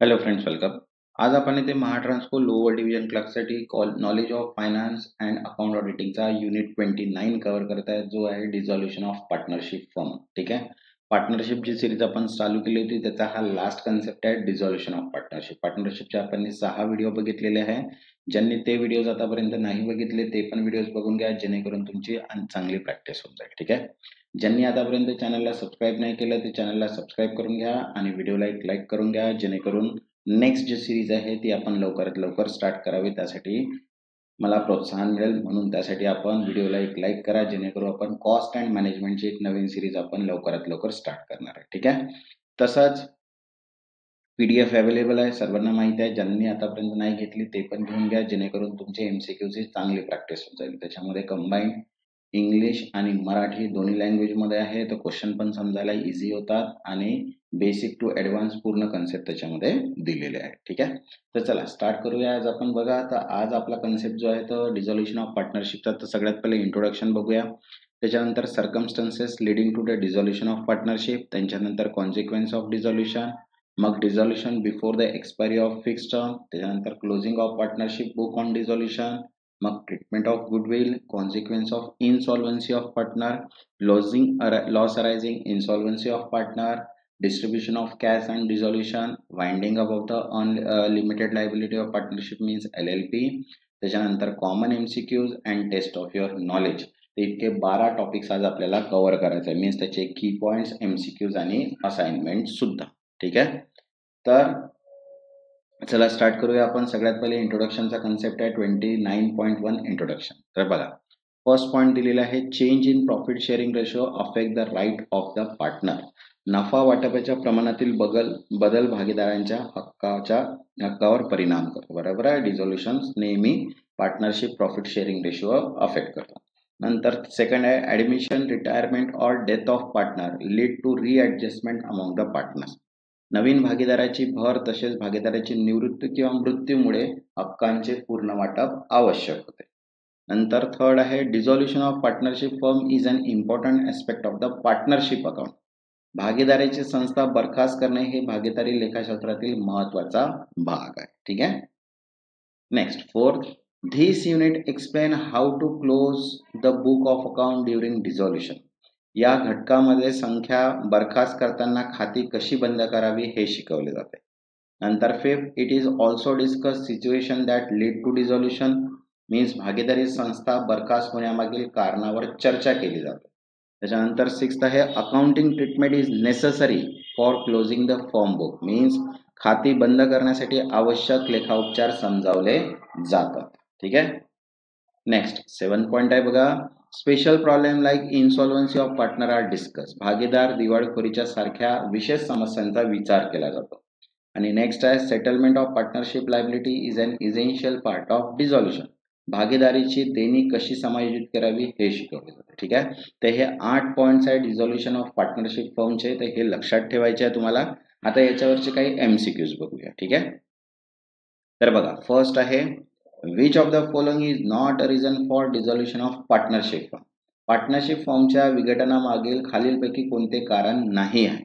Hello friends, welcome. आज आपण इथे महाट्रान्सको लोअर डिव्हिजन क्लाससाठी knowledge of finance and account ऑडिटिंगचा युनिट 29 कव्हर करत आहे, जो आहे डिझॉल्युशन ऑफ पार्टनरशिप फर्म. ठीक आहे. पार्टनरशिप जी सिरीज आपण चालू केली होती त्याचा हा लास्ट कन्सेप्ट आहे, डिझॉल्युशन ऑफ पार्टनरशिप. पार्टनरशिपचे आपण 6 व्हिडिओ बघितलेले आहे. ज्यांनी ते व्हिडिओज आतापर्यंत नाही बघितले ते पण व्हिडिओज बघून घ्या, जेणेकरून तुमची चांगली प्रॅक्टिस होऊन जाईल. ठीक आहे. ज्यांनी आतापर्यंत चॅनलला सबस्क्राईब नाही केलं ते चॅनलला सबस्क्राईब करून घ्या आणि व्हिडिओला एक लाईक करून घ्या, जेणेकरून नेक्स्ट जी सिरीज आहे ती आपण लवकरात लवकर स्टार्ट करावी. त्यासाठी मला प्रोत्साहन मिळेल, म्हणून त्यासाठी आपण व्हिडिओला एक लाईक करा, जेणेकरून आपण कॉस्ट अँड मॅनेजमेंटची एक नवीन सिरीज आपण लवकरात लवकर स्टार्ट करणार आहे. ठीक आहे. तसंच PDF अवेलेबल आहे, सर्वांना माहिती आहे. ज्यांनी आतापर्यंत नाही घेतली ते पण घेऊन घ्या, जेणेकरून तुमचे MCQची चांगली प्रॅक्टिस होत जाईल. त्याच्यामध्ये कंबाईन इंग्लिश आणि मराठी दोन्ही लँग्वेजमध्ये आहे, तर क्वेश्चन पण समजायला इझी होतात आणि बेसिक टू ॲडव्हान्स पूर्ण कन्सेप्ट त्याच्यामध्ये दिलेले आहे. ठीक आहे. तर चला स्टार्ट करूया. आज आपण बघा, तर आज आपला कन्सेप्ट जो आहे तो डिझॉल्युशन ऑफ पार्टनरशिपचा. तर सगळ्यात पहिले इंट्रोडक्शन बघूया, त्याच्यानंतर circumstances leading to the dissolution of partnership, त्यांच्यानंतर कॉन्सिक्वेन्स ऑफ डिझॉल्युशन, मग dissolution before the expiry of fix term, त्याच्यानंतर closing of partnership book on dissolution, मग treatment of goodwill, consequence of insolvency of partner, loss arising insolvency of partner, distribution of cash and dissolution, winding up of the unlimited liability of partnership means LLP, त्याच्यानंतर common MCQs and test of your knowledge. ते इतके 12 topics आज आपल्याला cover करायचे आहे, means त्याचे की points, MCQs आणि असाइनमेंट सुद्धा. ठीक आहे. तर चला स्टार्ट करूया आपण. सगळ्यात पहिले इंट्रोडक्शनचा कन्सेप्ट आहे 29.1 इंट्रोडक्शन. तर बघा, फर्स्ट पॉइंट दिलेला आहे, change in profit sharing ratio affect the right of the partner. नफा वाटपाच्या प्रमाणातील बदल भागीदारांच्या हक्कावर परिणाम करतो. बरोबर आहे. डिझॉल्युशन नेहमी partnership profit sharing ratio affect करतो. नंतर सेकंड आहे, admission, retirement or death of partner lead to readjustment among the partners. नवीन भागीदाराची भर तसेच भागीदाराची निवृत्ती किंवा मृत्यूमुळे हक्कांचे पूर्ण वाटप आवश्यक होते. नंतर थर्ड आहे, dissolution of partnership firm is an important aspect of the partnership account. भागीदारीची संस्था बरखास्त करणे हे भागीदारी लेखाशास्त्रातील महत्वाचा भाग आहे. ठीक आहे. Next fourth, this unit explain how to close the book of account during dissolution. या घटकामध्ये संख्या बरखास्त करताना खाती कशी बंद करावी हे शिकवले जाते. नंतर fifth, it is also discuss situation that lead to dissolution, means भागीदारी संस्था बरखास्त होण्यामागील कारणावर चर्चा केली जाते. त्याच्यानंतर सिक्स्थ आहे, accounting treatment is necessary for closing the firm book, means खाती बंद करण्यासाठी आवश्यक लेखाउपचार समजावले जातात. ठीक आहे. नेक्स्ट 7 पॉइंट आहे बघा, special problem like insolvency of partner are discuss. भागीदार दिवाळखोरीच्या सारख्या विशेष समस्यांचा विचार केला जातो. आणि नेक्स्ट आहे, settlement of partnership liability is an essential part of dissolution. भागीदारीची देणी कशी समायोजित करावी हे शिकवले जाते. ठीक आहे. तर हे 8 पॉइंट्स आहे डिझॉल्युशन ऑफ पार्टनरशिप फर्मचे, तर हे लक्षात ठेवायचे आहे तुम्हाला. आता याच्यावरचे काही MCQs बघूया. ठीक आहे. तर बघा, फर्स्ट आहे, which of the following is not a reason for dissolution of partnership firm. Partnership फर्मच्या विघटनामागील खालीलपैकी कोणते कारण नाही आहे.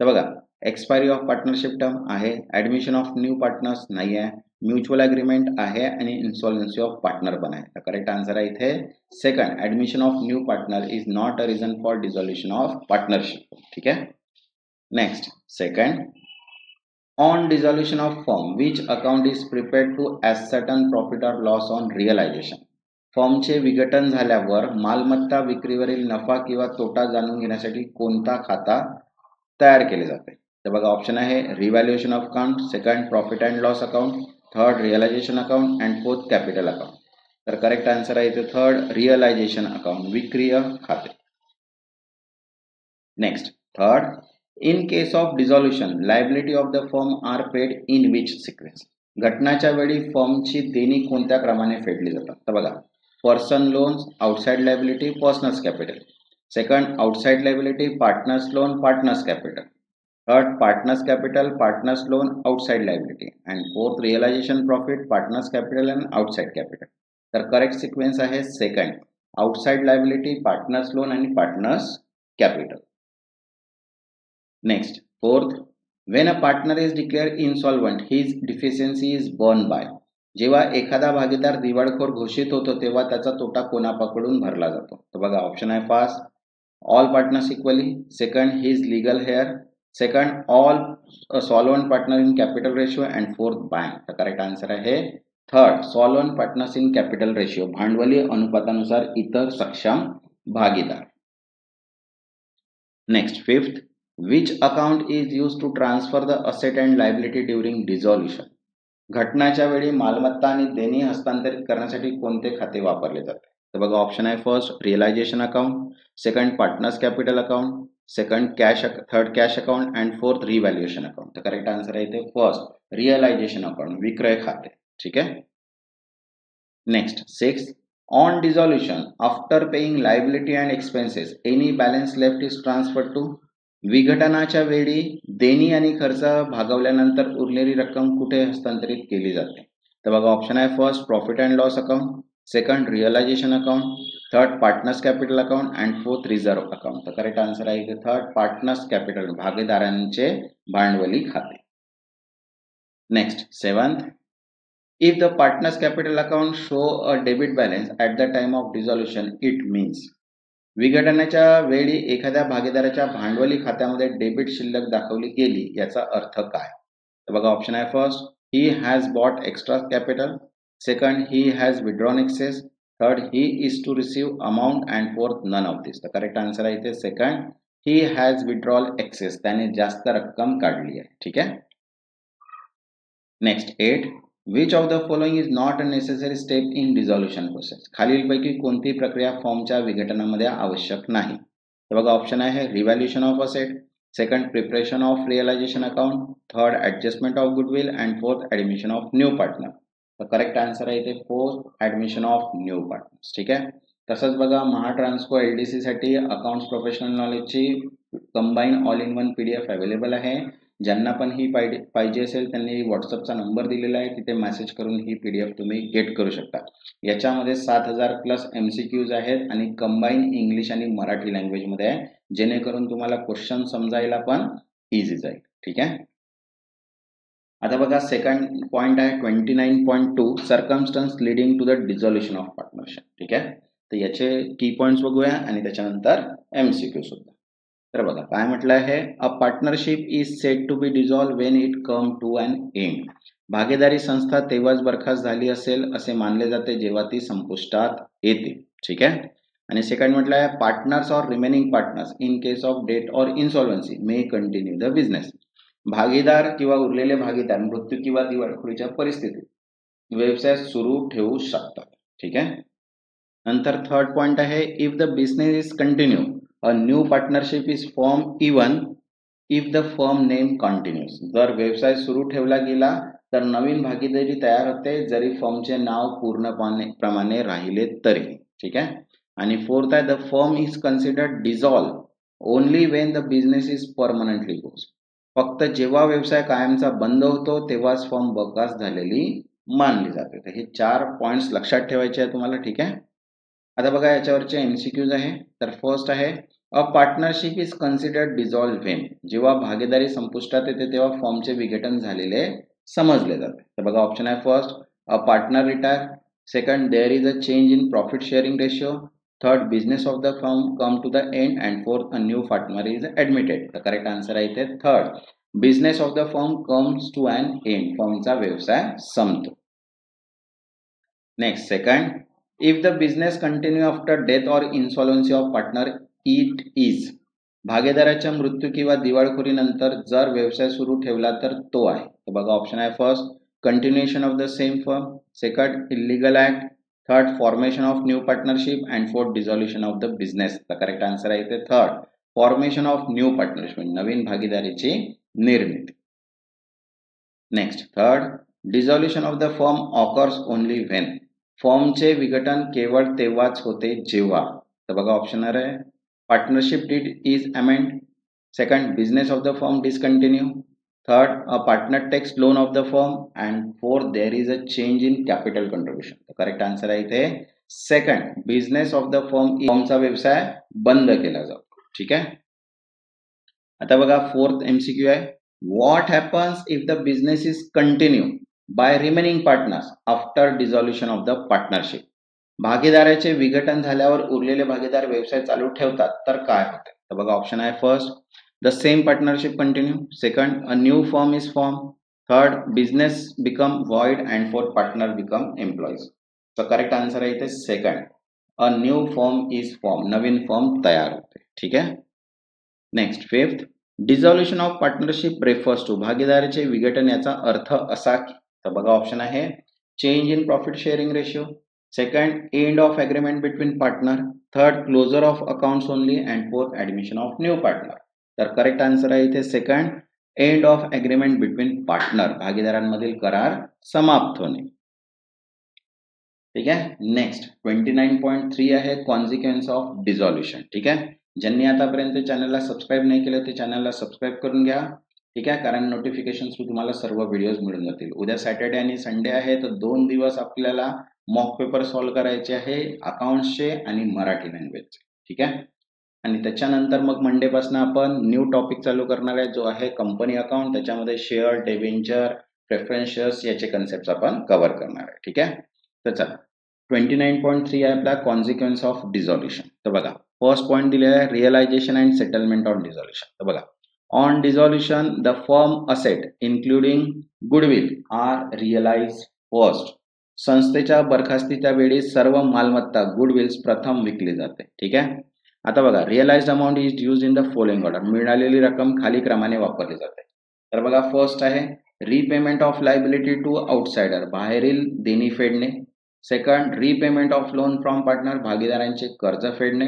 तर बघा, एक्सपायरी ऑफ पार्टनरशिप टर्म आहे, ऍडमिशन ऑफ न्यू पार्टनर्स नाही आहे, म्युच्युअल अग्रीमेंट आहे आणि इन्सॉल्व्हन्सी ऑफ पार्टनर पण आहे. तर करेक्ट आन्सर आहे इथे second, admission of new partner is not a reason for dissolution of partnership. ठीक आहे. Next second, on dissolution of firm, which account is prepared to ascertain profit or loss on realization. फर्मचे विघटन झाल्यावर मालमत्ता विक्रीवरील नफा किंवा तोटा जाणून घेण्यासाठी कोणता खाता तयार केले जाते. तर बघा, ऑप्शन आहे revaluation of account, second profit and loss account, third realisation account and fourth capital account. तर करेक्ट आन्सर आहे इथे थर्ड, रिअलायझेशन अकाउंट, विक्रीय खाते. Next third, in case of dissolution liability of the firm are paid in which sequence. घटनाच्या वेळी फर्मची देणी कोणत्या क्रमाने फेडली जातात. तर बघा, person loans, outside liability, partners capital. Second, outside liability, partners loan, partners capital. Third, partners capital, partners loan, outside liability. And fourth, realization profit, partners capital and outside capital. तर करेक्ट सिक्वेन्स आहे second, outside liability, partners loan आणि partners capital. Next fourth, When a partner is declared insolvent, his deficiency is borne by. जेव्हा एखादा भागीदार दिवाळखोर घोषित होतो तेव्हा त्याचा तोटा कोणाकडून भरला जातो? तर बघा ऑप्शन आहे first all partners equally, second his legal hair, second all solvent partner in capital ratio and fourth bank. तर करेक्ट आन्सर आहे third solvent partners in capital ratio, भांडवली अनुपातानुसार इतर सक्षम भागीदार. Next fifth, which account is used to transfer the asset and liability during dissolution? घटनाच्या वेळी मालमत्ता आणि देणी हस्तांतरित करण्यासाठी कोणते खाते वापरले जाते? तर बघा ऑप्शन आहे first realization account, second partners capital account, second cash, third cash account and fourth revaluation account. तर करेक्ट आन्सर आहे इथे फर्स्ट रिअलायझेशन अकाउंट, विक्रय खाते. ठीक आहे. Next six, on dissolution after paying liability and expenses any balance left is transfer to. विघटनाच्या वेळी देणी आणि खर्च भागवल्यानंतर उरलेली रक्कम कुठे हस्तांतरित केली जाते? तर बघा ऑप्शन आहे first profit and loss account, second realization account, third partners capital account and fourth reserve account. तर करेक्ट आन्सर आहे थर्ड पार्टनर्स कॅपिटल, भागीदारांचे भांडवली खाते. Next seventh, if the partners capital account show a debit balance at the time of dissolution it means. विघटनाच्या वेळी एखाद्या भागीदाराच्या भांडवली खात्यामध्ये डेबिट शिल्लक दाखवली गेली याचा अर्थ काय? तर बघा ऑप्शन आहे first he has bought extra capital, second he has withdrawn excess, third he is to receive amount and fourth none of this. तर करेक्ट आन्सर आहे इथे second he has withdrawal excess, त्याने जास्त रक्कम काढली आहे. ठीक आहे. Next 8, which of the following is not a necessary step in dissolution process. खालीलपैकी कोणती प्रक्रिया फॉर्मच्या विघटनामध्ये आवश्यक नाही? तर बघा ऑप्शन आहे revaluation of asset, second preparation of realization account, third adjustment of goodwill and fourth admission of new partner. तर करेक्ट आन्सर आहे इथे fourth admission of new partners. ठीक आहे. तसंच बघा महाट्रान्सको एलडीसी साठी अकाउंट्स प्रोफेशनल नॉलेजची combine all in one PDF available आहे. ज्यांना पण ही पाहिजे असेल त्यांनी व्हॉट्सअपचा नंबर दिलेला आहे, तिथे मेसेज करून ही पीडीएफ तुम्ही गेट करू शकता. याच्यामध्ये 7000+ MCQs आहेत आणि कंबाईन इंग्लिश आणि मराठी लँग्वेजमध्ये आहे, जेणेकरून तुम्हाला क्वेश्चन समजायला पण इझी जाईल. ठीक आहे. आता बघा सेकंड पॉइंट आहे 29.2 circumstance leading to the dissolution of partnership. ठीक आहे. तर याचे की पॉइंट्स बघूया आणि त्याच्यानंतर MCQ सुद्धा. तर बघा काय म्हटलं आहे, a partnership is set to be dissolve when it come to an end. भागीदारी संस्था तेव्हाच बरखास्त झाली असेल असे मानले जाते जेव्हा ती संपुष्टात येते. ठीक आहे. आणि सेकंड म्हटलं आहे partners or remaining partners in case of death or insolvency may continue the business. भागीदार किंवा उरलेले भागीदार मृत्यू किंवा दिवाळखोरीच्या परिस्थितीत व्यवसाय सुरू ठेवू शकतात. ठीक आहे. नंतर थर्ड पॉइंट आहे if the business is continue a new partnership is form even if the firm name continues. जर व्यवसाय सुरू ठेवला गेला तर नवीन भागीदारी तयार होते जरी फर्मचे नाव पूर्णपणे राहिले तरी. ठीक आहे. आणि फोर्थ आहे the firm is considered dissolve only Wien the business is permanently goes. फक्त जेव्हा व्यवसाय कायमचा बंद होतो तेव्हाच फर्म बरखास्त झालेली मानली जाते. तर हे 4 पॉइंट्स लक्षात ठेवायचे आहे तुम्हाला. ठीक आहे. आता बघा याच्यावरचे MCQs आहे. तर फर्स्ट आहे a partnership is considered dissolve when. जेव्हा भागीदारी संपुष्टात येते तेव्हा फर्मचे विघटन झालेले समजले जाते. तर बघा ऑप्शन आहे first a partner retire, second there is a change in profit sharing ratio, third business of the firm come to the end and fourth a new partner is admitted. तर करेक्ट आन्सर आहे इथे third business of the firm comes to an end. फर्मचा व्यवसाय संपतो. Next second if the business continue after death or insolvency of partner it is. भागीदाराच्या मृत्यू किंवा दिवाळखोरीनंतर जर व्यवसाय सुरू ठेवला तर तो आहे. तर बघा ऑप्शन आहे first continuation of the same firm, second illegal act, third formation of new partnership and fourth dissolution of the business. तर करेक्ट आन्सर आहे इथे third formation of new partnership, नवीन भागीदारीची निर्मिती. Next third dissolution of the firm occurs only when. फर्मचे विघटन केवळ तेव्हाच होते जेव्हा. तर बघा ऑप्शन आहे partnership deed is amend, second business of the firm discontinue, third a partner takes loan of the firm and fourth there is a change in capital contribution. तर करेक्ट आन्सर आहे इथे सेकंड बिझनेस ऑफ द फर्मचा व्यवसाय बंद केला जातो. ठीक आहे. आता बघा फोर्थ MCQ आहे What happens if the business is continue by remaining partners after dissolution of the partnership? भागीदाराचे विघटन झाल्यावर उरलेले भागीदार व्यवसाय चालू ठेवतात तर काय होते? तर बघा ऑप्शन आहे first the same partnership continue, second a new firm is form, third business become void and fourth partner become employees. तर करेक्ट आन्सर आहे इथे second, a new firm is form, नवीन फर्म तयार होते. ठीक आहे. Next fifth, dissolution of partnership refers to, भागीदारीचे विघटन याचा अर्थ असा की, तर बघा ऑप्शन आहे change in profit sharing ratio, second end of agreement between partner, third closure of accounts only and fourth admission of new partner. तर करेक्ट आन्सर आहे इथे second, end of agreement between partner, भागीदारांमधील करार समाप्त होणे. ठीक आहे. नेक्स्ट 29.3 आहे कॉन्सिक्वेन्स ऑफ डिझॉल्युशन. ठीक आहे. ज्यांनी आतापर्यंत चॅनलला सबस्क्राईब नाही केलं ते चॅनलला सबस्क्राईब करून घ्या. ठीक आहे. कारण नोटिफिकेशन थ्रू तुम्हाला सर्व व्हिडिओज मिळून जातील. उद्या सॅटर्डे आणि संडे आहे तर 2 दिवस आपल्याला मॉक पेपर सॉल्व्ह करायचे आहे अकाउंट्सचे आणि मराठी लँग्वेजचे. ठीक आहे. आणि त्याच्यानंतर मग मंडेपासून आपण न्यू टॉपिक चालू करणार आहे जो आहे कंपनी अकाउंट. त्याच्यामध्ये शेअर, डिबेंचर, प्रेफरन्स शेअर्स याचे कन्सेप्ट आपण कव्हर करणार आहे. ठीक आहे. तर चला 29.3 आहे आपला कॉन्सिक्वेन्स ऑफ डिझॉल्युशन. तर बघा फर्स्ट पॉईंट दिलेला आहे realization and settlement on dissolution. तर बघा on dissolution the firm asset including goodwill are realize first. संस्थेच्या बरखास्तीच्या वेळी सर्व मालमत्ता गुडविल्स प्रथम विकली जाते. ठीक आहे. आता बघा realised amount is use in the following order, मिळालेली रक्कम खाली क्रमाने वापरली जाते. तर बघा फर्स्ट आहे repayment of liability to outsider, बाहेरील देणी फेडणे. Second repayment of loan from partner, भागीदारांचे कर्ज फेडणे.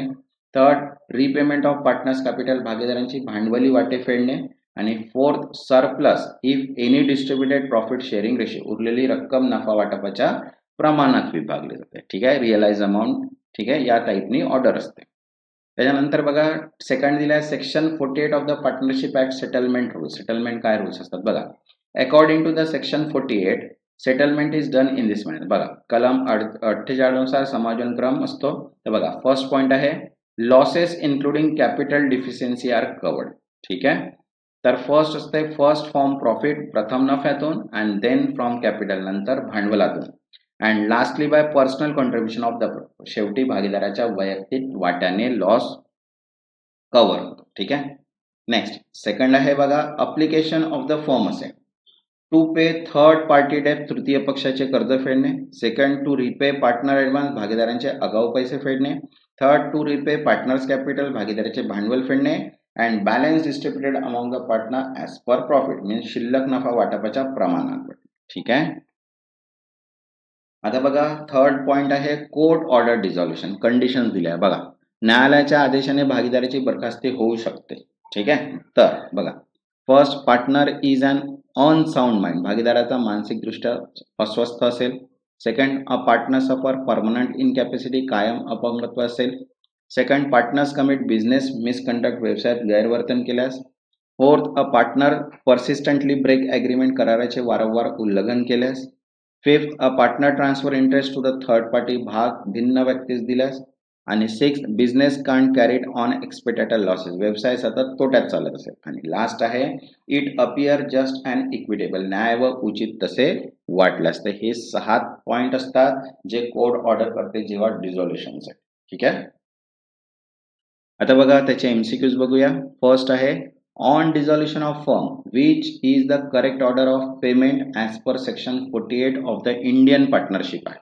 Third repayment of partners capital, भागीदारांची भांडवली वाटे फेडणे. आणि fourth surplus if any distributed profit sharing ratio, उरलेली रक्कम नफा वाटपाच्या प्रमाणात विभागली जाते. ठीक आहे. Realise amount. ठीक आहे. या टाईपनी ऑर्डर असते. त्याच्यानंतर बघा सेकंड दिलाय section 48 of the partnership act settlement rules. Settlement काय रूल्स असतात बघा. According to the section 48 settlement is done in this manner. बघा कलम 48 नुसार समायोजन क्रम असतो. तर बघा फर्स्ट पॉइंट आहे losses including capital deficiency are covered. ठीक आहे. तर फर्स्ट असते फर्स्ट फ्रॉम प्रॉफिट, प्रथम नफ्यातून, अँड देन फ्रॉम कॅपिटल, नंतर भांडवलातून, and lastly bye personal contribution of the, शेवटी भागीदाराच्या वैयक्तिक वाट्याने लॉस कव्हर होतो. ठीक आहे. नेक्स्ट सेकंड आहे बघा application of the firm asset to pay third party debt, तृतीय पक्षाचे कर्ज फेडणे. Second to repay partner advance, भागीदारांचे आगाऊ पैसे फेडणे. Third to repay partners capital, भागीदाराचे भांडवल फेडणे. And balance distributed among the partner as per profit, means शिल्लक नफा वाटपाच्या प्रमाणात. ठीक आहे. आता बघा थर्ड पॉइंट आहे कोर्ट ऑर्डर डिझॉल्युशन. कंडिशन दिल्या बघा न्यायालयाच्या आदेशाने भागीदारीची बरखास्ती होऊ शकते. ठीक आहे. तर बघा first partner is an unsound mind, भागीदाराचा मानसिकदृष्ट्या अस्वस्थ असेल. Second a partner suffer permanent incapacity, कायम अपंगत्व असेल. Second partners commit business misconduct, व्यवसायात गैरवर्तन केल्यास. Fourth a partner persistently break agreement, कराराचे वारंवार उल्लंघन केल्यास. Fifth a partner transfer interest to the third party, भाग भिन्न व्यक्तीस दिल्यास. आणि sixth business can't carried on expected losses, व्यवसाय सतत तोट्यात चालत असेल. आणि लास्ट आहे it appear just and equitable, न्याय व उचित तसे वाटल्यास. तर हे 6 पॉइंट असतात जे कोर्ट ऑर्डर करते जेव्हा डिझॉल्युशनसाठी. ठीक आहे. आता बघा त्याचे एमसीक्यूज बघूया. फर्स्ट आहे on dissolution of firm which is the correct order of payment as per section 48 of the Indian partnership act.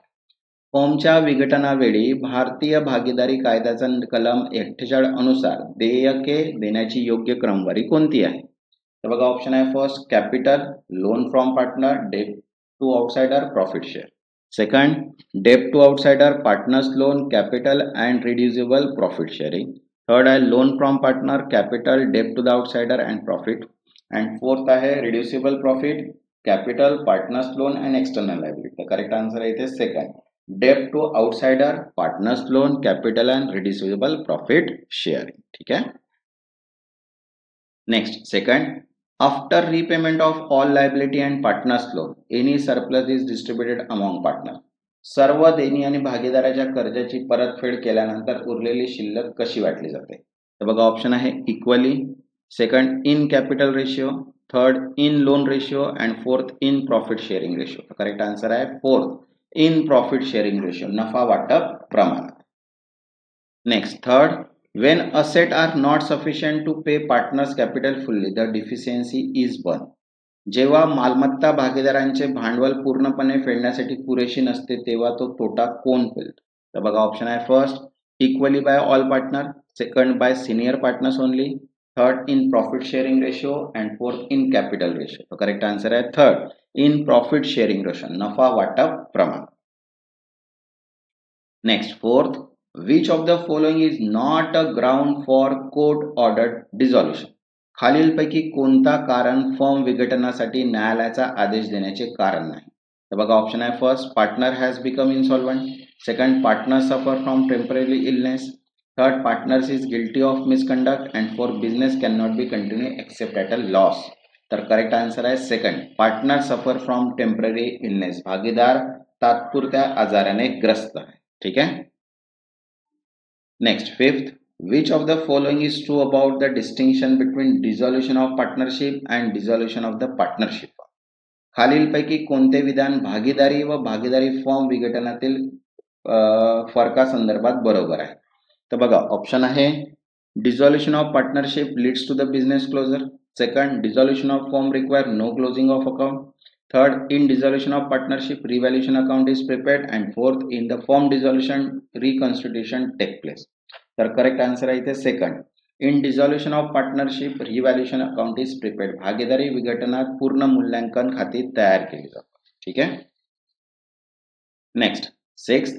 फर्मच्या विघटनावेळी भारतीय भागीदारी कायद्याचा कलम 48 अनुसार देयके देण्याची योग्य क्रमवारी कोणती आहे? तर बघा ऑप्शन आहे first capital, loan from partner, debt to outsider, profit share. Second debt to outsider, partners loan, capital and reducible profit sharing. Third आहे loan from partner, capital, debt to the outsider and profit. And fourth आहे reducible profit, capital, partners loan and external liability. तर correct answer आहे इथे second, debt to outsider, partners loan, capital and reducible profit sharing. ठीक आहे. Next second after repayment of all liability and partners loan any surplus is distributed among partner. सर्व देणी आणि भागीदाराच्या कर्जाची परतफेड केल्यानंतर उरलेली शिल्लक कशी वाटली जाते? तर बघा ऑप्शन आहे equally. Second in capital ratio. Third in loan ratio and fourth in profit sharing ratio. Correct answer आहे fourth in profit sharing ratio, नफा वाटप प्रमाण. Next third, when asset are not sufficient to pay partners capital fully, the deficiency is 1. जेव्हा मालमत्ता भागीदारांचे भांडवल पूर्णपणे फेडण्यासाठी पुरेशी नसते तेव्हा तो तोटा कोण फेडतो? तर बघा ऑप्शन आहे first equally by all partner, second by senior partners only, third in profit sharing ratio and fourth in capital ratio. तो करेक्ट आन्सर आहे third in profit sharing ratio, नफा वाटप प्रमाण. Next fourth, which of the following is not a ground for court ordered dissolution? खालीलपैकी कोणता कारण firm विघटनासाठी न्यायालयाचा आदेश देण्याचे कारण नाही? तर बघा ऑप्शन आहे first partner has become insolvent, second partner suffer from temporary illness, third partners is guilty of misconduct and fourth business can not be continue except at a loss. तर करेक्ट आन्सर आहे second partner suffer from temporary illness, भागीदार तात्पुरत्या आजाराने ग्रस्त आहे. ठीक आहे. Next fifth, which of the following is true about the distinction between dissolution of partnership and dissolution of the partnership? खालीलपैकी कोणते विधान भागीदारी व भागीदारी फॉर्म विघटनातील फरकासंदर्भात बरोबर आहे? तर बघा ऑप्शन आहे dissolution of partnership leads to the business closure, second dissolution of form require no closing of account, third in dissolution of partnership revaluation account is prepared and fourth in the form dissolution reconstitution take place. तर correct answer आहे इथे second in dissolution of partnership revaluation account is prepared, भागीदारी विघटनात पूर्ण मूल्यांकन खाती तयार केली जातात. ठीक आहे. Next sixth,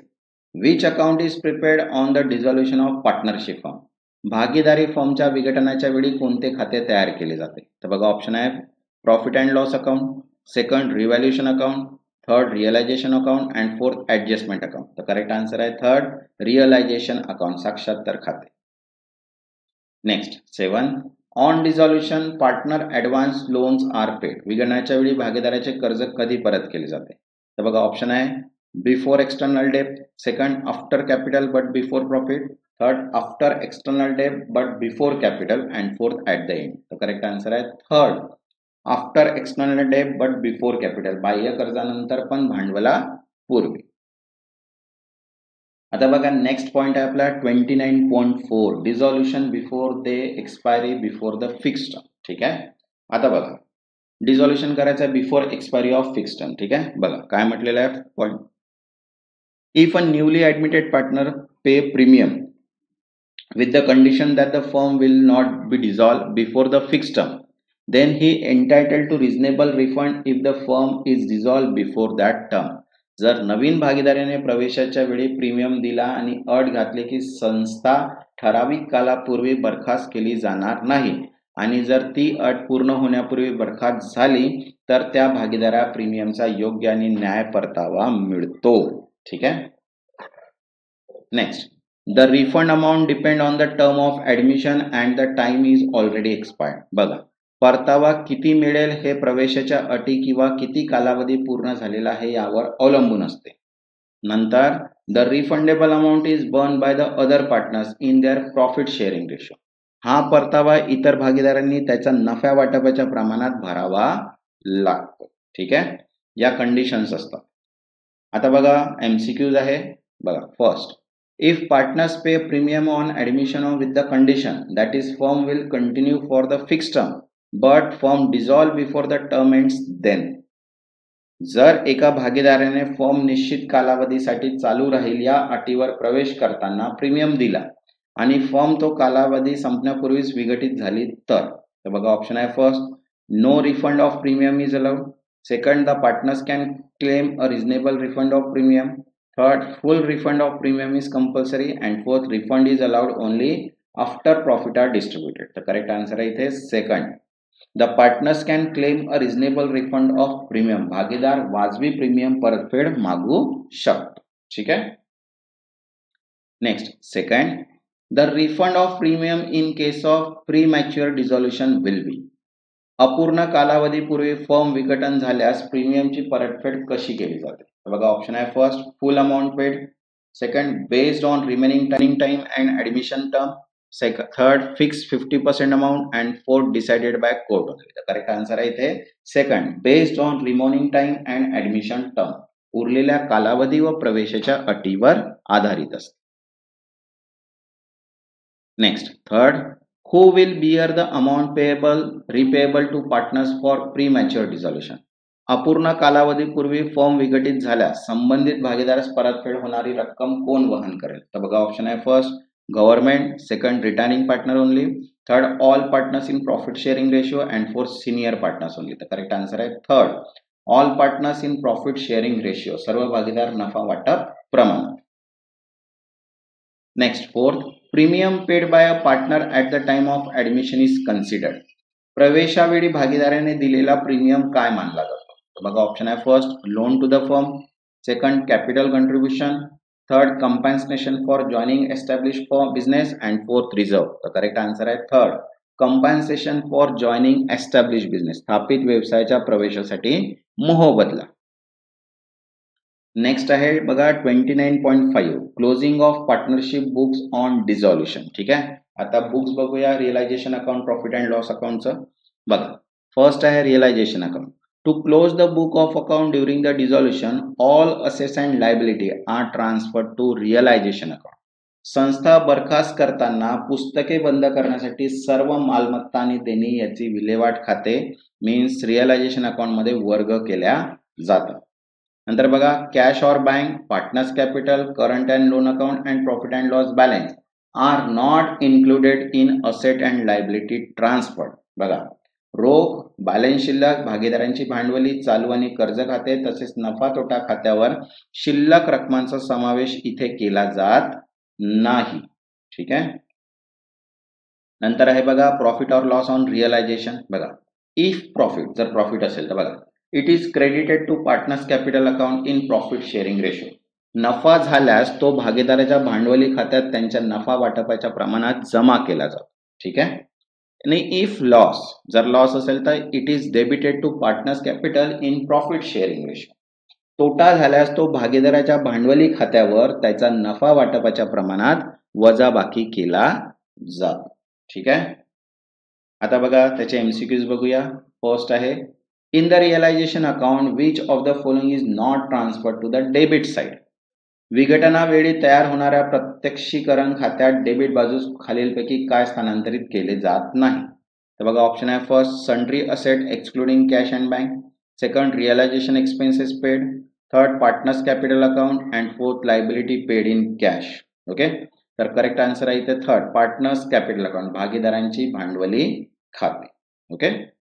which account is prepared on the dissolution of partnership form? भागीदारी फॉर्मच्या विघटनाच्या वेळी कोणते खाते तयार केले जाते? तर बघा ऑप्शन आहे profit and loss account, second revaluation account, third realisation account and fourth adjustment account. तर करेक्ट आन्सर आहे थर्ड रिअलायझेशन अकाउंट, साक्षात्तर खाते. Next seven, on dissolution partner advance loans are paid, विघटनाच्या वेळी भागीदाराचे कर्ज कधी परत केले जाते? तर बघा ऑप्शन आहे before external debt, second after capital but before profit, third after external debt but before capital and fourth at the end. तर करेक्ट आन्सर आहे third after external debt but before capital, बाह्य कर्जानंतर पण भांडवला पूर्वी. आता बघा next point आहे आपला 29.4 dissolution before the expiry before the fixed term. ठीक आहे. आता बघा डिसॉल्युशन करायचं before expiry of fixed term. ठीक आहे. बघा काय म्हटलेलं आहे point, if a newly admitted partner pay premium with the condition that the firm will not be dissolved before the fixed term, then he entitled to reasonable refund if the firm is dissolved before that term. जर नवीन भागीदाराने प्रवेशाच्या वेळी premium दिला आणि अट घातली की संस्था ठराविक कालापूर्वी बरखास्त केली जाणार नाही आणि जर ती अट पूर्ण होण्यापूर्वी बरखास्त झाली तर त्या भागीदारा प्रीमियमचा योग्य आणि न्याय परतावा मिळतो. ठीक आहे. Next, the refund amount depend on the term of admission and the time is already expired. बघा परतावा किती मिळेल हे प्रवेशाच्या अटी किंवा किती कालावधी पूर्ण झालेला आहे यावर अवलंबून असते. नंतर the refundable amount is borne by the other partners in their profit sharing ratio. हा परतावा इतर भागीदारांनी त्याच्या नफ्या वाटपाच्या प्रमाणात भरावा लागतो. ठीक आहे. या कंडिशन्स असतात. आता बघा MCQs आहे. बघा first, if partners pay premium on admission with the condition that is firm will continue for the fixed term but firm dissolve before the term ends, then जर एका भागीदाराने फर्म निश्चित कालावधीसाठी चालू राहील या अटीवर प्रवेश करताना प्रीमियम दिला आणि फर्म तो कालावधी संपण्यापूर्वीच विघटित झाली तर बघा ऑप्शन आहे first no refund of premium is allowed, second the partners can claim a reasonable refund of premium, third full refund of premium is compulsory and fourth refund is allowed only after profit are distributed. The correct answer is second, the partners can claim a reasonable refund of premium, भागीदार वाजवी premium परतफेड मागू शकतो. ठीक आहे. Next second, the refund of premium in case of premature dissolution will be, अपूर्ण कालावधीपूर्वी firm विघटन झाल्यास प्रीमियमची परतफेड कशी केली जाते? बघा ऑप्शन आहे first full amount paid, second based on remaining time and admission term, third fix 50% amount and fourth decided by court only. The correct answer आहे इथे second, based on remaining time and admission term. उरलेल्या कालावधी व प्रवेशाच्या अटीवर आधारित असते. Next third, who will bear the amount repayable to partners for premature dissolution. अपूर्ण कालावधीपूर्वी फर्म विघटित झाल्यास संबंधित भागीदारास परतफेड होणारी रक्कम कोण वहन करेल? तर बघा ऑप्शन आहे first government, second returning partner only, third all partners in profit sharing ratio and fourth senior partners only. तर करेक्ट आन्सर आहे third, all partners in profit sharing ratio, सर्व भागीदार नफा वाटप प्रमाणात. Next fourth, premium paid by a partner at the time of admission is considered. प्रवेशावेळी भागीदाराने दिलेला प्रीमियम काय मानला जातो? बघा ऑप्शन आहे first loan to the firm, second capital contribution, third compensation for joining establish for business and fourth reserve. तर correct answer आहे third, compensation for joining establish business, स्थापित व्यवसायाच्या प्रवेशासाठी मोबदला. नेक्स्ट आहे बघा 29.5 closing of partnership books on dissolution. ठीक आहे, आता बुक्स बघूया realisation account, profit and loss अकाउंटचं. बघा फर्स्ट आहे realisation account. To close the book of account during the dissolution all assets and liability are transfer to realisation account. संस्था बरखास्त करताना पुस्तके बंद करण्यासाठी सर्व मालमत्ता आणि देणी याची विल्हेवाट खाते मीन्स रिअलायझेशन अकाउंट मध्ये वर्ग केल्या जातात. नंतर बघा cash or bank, partners capital, current and loan account and profit and loss balance are not included in asset and liability transfer. बघा रोख, बॅलन्स शिल्लक, भागीदारांची भांडवली, चालू आणि कर्ज खाते तसेच नफा तोटा खात्यावर शिल्लक रकमांचा समावेश इथे केला जात नाही. ठीक आहे. नंतर आहे बघा profit or loss on realisation. बघा इफ प्रॉफिट, जर प्रॉफिट असेल तर बघा it is credited to partners capital account in profit sharing ratio. नफा झाल्यास तो भागीदाराच्या भांडवली खात्यात त्यांच्या नफा वाटपाच्या प्रमाणात जमा केला जातो. ठीक आहे. आणि इफ लॉस, जर लॉस असेल तर it is debited to partners capital in profit sharing ratio. तोटा झाल्यास तो भागीदाराच्या भांडवली खात्यावर त्याचा नफा वाटपाच्या प्रमाणात वजाबाकी केला जातो. ठीक आहे. आता बघा त्याचे एमसीक्यूज बघूया. फर्स्ट आहे in the realisation account which of the following is not transfer to the debit side. विघटनावेळी तयार होणाऱ्या प्रत्यक्षीकरण खात्यात डेबिट बाजूस खालीलपैकी काय स्थानांतरित केले जात नाही? तर बघा ऑप्शन आहे first sundry asset excluding cash and bank, second realisation expenses paid, third partners capital account and fourth liability paid in cash. Okay, तर करेक्ट आन्सर आहे इथे थर्ड पार्टनर्स कॅपिटल अकाउंट, भागीदारांची भांडवली खाते. Okay.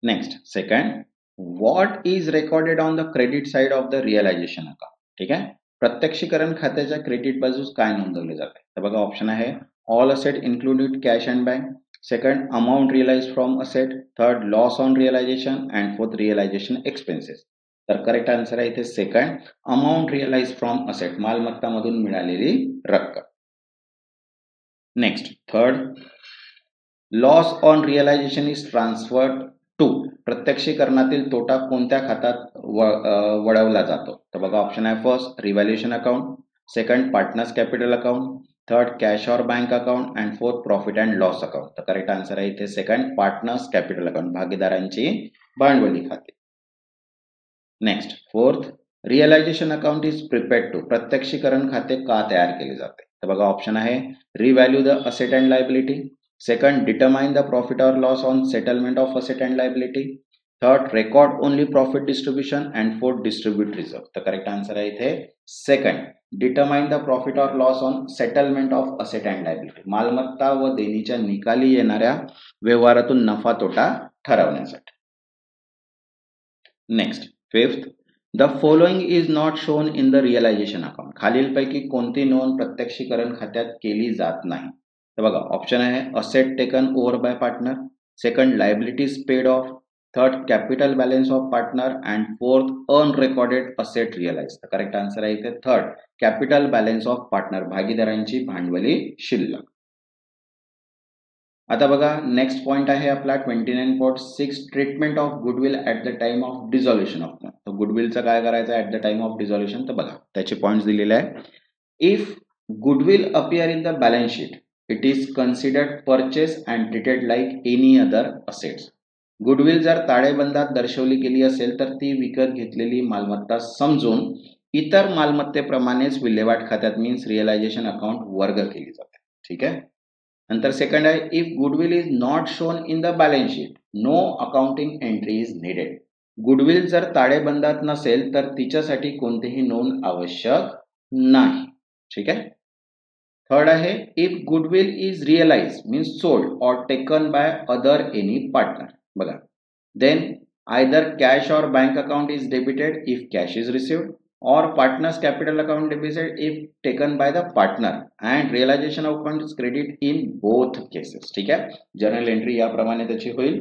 Next second, what is recorded on the credit side of the realisation account. ठीक आहे. प्रत्यक्षीकरण खात्याच्या credit बाजूस काय नोंदवले जाते? तर बघा ऑप्शन आहे all asset included cash and bank, second amount realise from asset, third loss on realisation and fourth realisation expenses. तर करेक्ट आन्सर आहे इथे second amount realise from asset, मालमत्ता मधून मिळालेली रक्कम. Next third, loss on realisation is transferred to. प्रत्यक्षीकरणातील तोटा कोणत्या खात्यात वळवला जातो? तर बघा ऑप्शन आहे first revaluation account, second partners capital account, third cash or bank account and fourth profit and loss account. तर करेक्ट आन्सर आहे इथे सेकंड पार्टनर्स कॅपिटल अकाउंट, भागीदारांची भांडवली खाते. Next fourth, realisation account is prepared to. प्रत्यक्षीकरण खाते का तयार केले जाते? तर बघा ऑप्शन आहे revalue the asset and liability, second determine the profit or loss on settlement of asset and liability, third record only profit distribution and fourth distribute reserve. The correct answer आहे इथे second determine the profit or loss on settlement of asset and liability, मालमत्ता व देणीच्या निकाली येणाऱ्या व्यवहारातून नफा तोटा ठरवण्यासाठी. Next fifth, the following is not shown in the realisation account. खालीलपैकी कोणती नोंद प्रत्यक्षीकरण खात्यात केली जात नाही? तर बघा ऑप्शन आहे asset taken over by partner, second liabilities paid off, third capital balance of partner and fourth unrecorded asset realise. तर करेक्ट आन्सर आहे इथे third capital balance of partner, भागीदारांची भांडवली शिल्लक. आता बघा नेक्स्ट पॉइंट आहे आपला 29.6 treatment of goodwill at the time of dissolution of. तर गुडविलचं काय करायचं at the time of dissolution? तर बघा त्याचे पॉइंट्स दिलेले आहे. If goodwill appear in the balance sheet it is considered purchase and treated like any other assets. Goodwill जर ताळेबंदात दर्शवली गेली असेल तर ती विकत घेतलेली मालमत्ता समजून इतर मालमत्तेप्रमाणेच विल्हेवाट खात्यात मीन्स रिअलायझेशन अकाउंट वर्ग केली जाते. ठीक आहे. नंतर सेकंड आहे, if goodwill is not shown in the balance sheet no accounting entry is needed. Goodwill जर ताळेबंदात नसेल तर तिच्यासाठी कोणतीही नोंद आवश्यक नाही. ठीक आहे. थर्ड आहे, if goodwill is realise means sold or taken by other any partner. बघा, देन आयदर कॅश और bank account is debited if cash is received or partners capital account debited if taken by the partner and realization of funds credit in both cases. ठीक आहे. Journal entry याप्रमाणे त्याची होईल.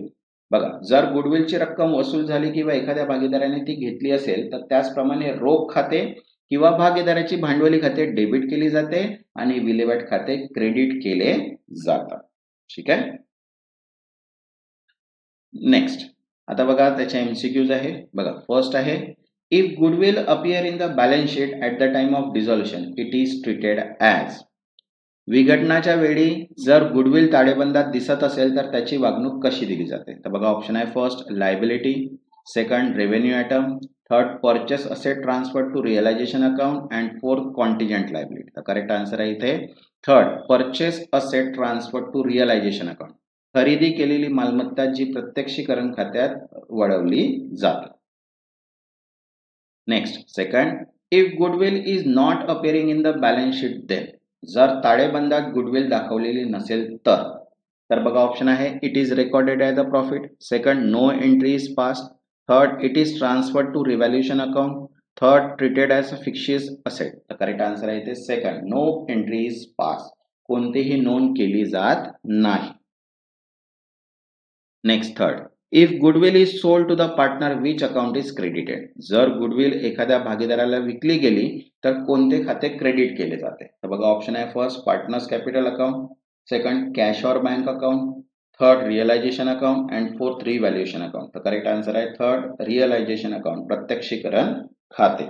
बघा, जर गुडविलची रक्कम वसूल झाली किंवा एखाद्या भागीदाराने ती घेतली असेल तर त्याचप्रमाणे रोख खाते किंवा भागीदाराची भांडवली खाते डेबिट केली जाते आणि विल्हेवाट खाते क्रेडिट केले जातात. ठीक आहे. नेक्स्ट आता बघा त्याचे एमसीक्यूज आहे. बघा, फर्स्ट आहे, if goodwill appear in the balance sheet at the time of dissolution it is treated as. विघटनाच्या वेळी जर गुडविल ताळेबंदात दिसत असेल तर त्याची वागणूक कशी दिली जाते. तर बघा, ऑप्शन आहे first liability, second revenue item, third purchase asset transfer to realisation account and fourth contingent liability. तर करेक्ट आन्सर आहे इथे third purchase asset transfer to realisation account. खरेदी केलेली मालमत्ता जी प्रत्यक्षीकरण खात्यात वळवली जाते. Next second, if goodwill is not appearing in the balance sheet then. जर ताळेबंदात गुडविल दाखवलेली नसेल तर बघा ऑप्शन आहे, it is recorded as a profit, second no entry is passed, third it is transferred to revaluation account, third treated as a fictitious asset. तर correct answer आहे इथे second no entry is passed, कोणतीही नोंद केली जात नाही. Next third, if goodwill is sold to the partner which account is credited. जर goodwill एखाद्या भागीदाराला विकली गेली तर कोणते खाते क्रेडिट केले जाते. तर बघा ऑप्शन आहे first partners capital account, second cash और bank account, third realisation account and fourth revaluation account. तर करेक्ट आन्सर आहे थर्ड रिअलायझेशन अकाउंट, प्रत्यक्षीकरण खाते.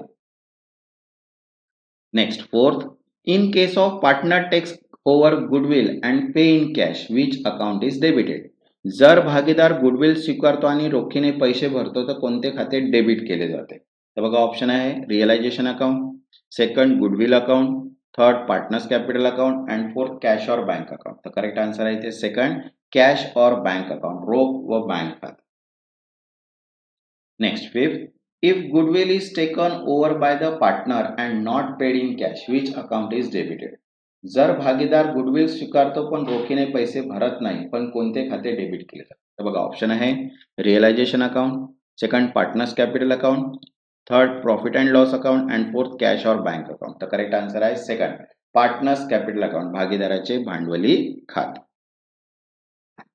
Next fourth, in case of partner takes over goodwill and pay in cash which account is debited. जर भागीदार goodwill स्वीकारतो आणि रोखीने पैसे भरतो तर कोणते खाते डेबिट केले जाते. तर बघा ऑप्शन आहे realisation account, second goodwill account, third partners capital account and fourth cash और बँक अकाउंट. तर करेक्ट आन्सर आहे इथे सेकंड कॅश और बँक अकाउंट, रोख व बँक खाते. Next fifth, if goodwill is taken over by the partner and not paid in cash which account is debited. जर भागीदार गुडविल स्वीकारतो पण रोखीने पैसे भरत नाही पण कोणते खाते डेबिट केले जाते. तर बघा ऑप्शन आहे realisation account, second partners capital account, third profit and loss account and fourth cash और बँक अकाउंट. तर करेक्ट आन्सर आहे सेकंड पार्टनर्स कॅपिटल अकाउंट, भागीदाराचे भांडवली खाते.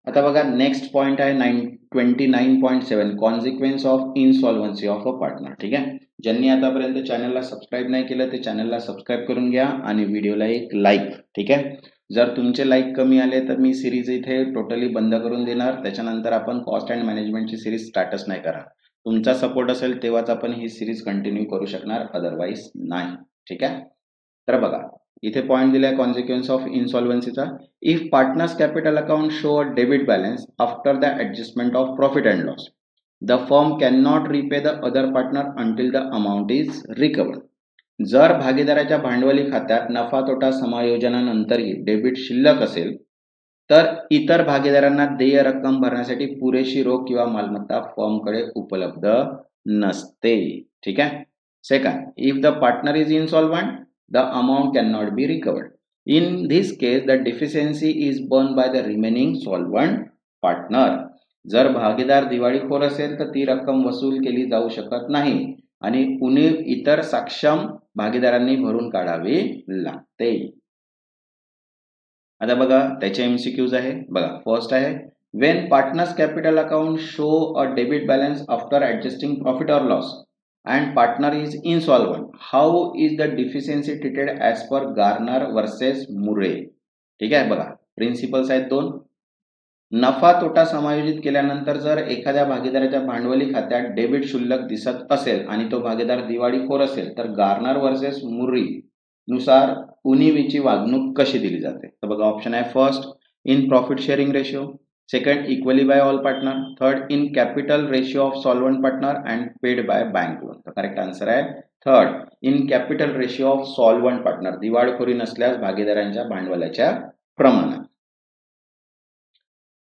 आता बघा नेक्स्ट पॉइंट आहे 29.7 consequence of insolvency of a partner. ठीक आहे. ज्यांनी आतापर्यंत चॅनलला सबस्क्राईब नाही केलं ते चॅनलला सबस्क्राईब करून घ्या आणि व्हिडिओला एक लाईक. ठीक आहे. जर तुमचे लाईक कमी आले तर मी सिरीज इथे टोटली बंद करून देणार. त्याच्यानंतर आपण कॉस्ट अँड मॅनेजमेंटची सिरीज स्टार्टच नाही करणार. तुमचा सपोर्ट असेल तेव्हाच आपण ही सिरीज कंटिन्यू करू शकणार, अदरवाईज नाही. ठीक आहे. तर बघा इथे पॉइंट दिलाय कॉन्सिक्वेन्स ऑफ इनसॉल्व्हन्सीचा. If partners capital account show a debit balance after the adjustment of profit and loss, the firm can not repay the other partner until the amount is recovered. जर भागीदाराच्या भांडवली खात्यात नफा तोटा समायोजनानंतरही debit शिल्लक असेल तर इतर भागीदारांना देय रक्कम भरण्यासाठी पुरेशी रोख किंवा मालमत्ता फर्मकडे उपलब्ध नसते. ठीक आहे. Second, if the partner is insolvent the amount cannot be recovered. In this case the deficiency is borne by the remaining solvent partner. जर भागीदार दिवाळीखोर असेल तर ती रक्कम वसूल केली जाऊ शकत नाही आणि पुणे इतर सक्षम भागीदारांनी भरून काढावी लागते. आता बघा त्याचे एमसीक्यूज आहे. बघा फर्स्ट आहे, when partners capital account show a debit balance after adjusting profit or loss and partner is insolvent, how is the deficiency treated as per Garner versus Murray. ठीक आहे. बघा प्रिन्सिपल्स आहेत दोन. नफा तोटा समायोजित केल्यानंतर जर एखाद्या भागीदाराच्या भांडवली खात्यात डेबिट शिल्लक दिसत असेल आणि तो भागीदार दिवाळीखोर असेल तर गार्नर वर्सेस मुर्री नुसार उणीवीची वागणूक कशी दिली जाते? तर बघा ऑप्शन आहे first in profit sharing ratio, second equally by all partner, third in capital ratio of solvent partner and paid by bank loan. तर करेक्ट आन्सर आहे third in capital ratio of solvent partner, दिवाळखोरी नसल्यास भागीदारांच्या भांडवलाच्या प्रमाणात.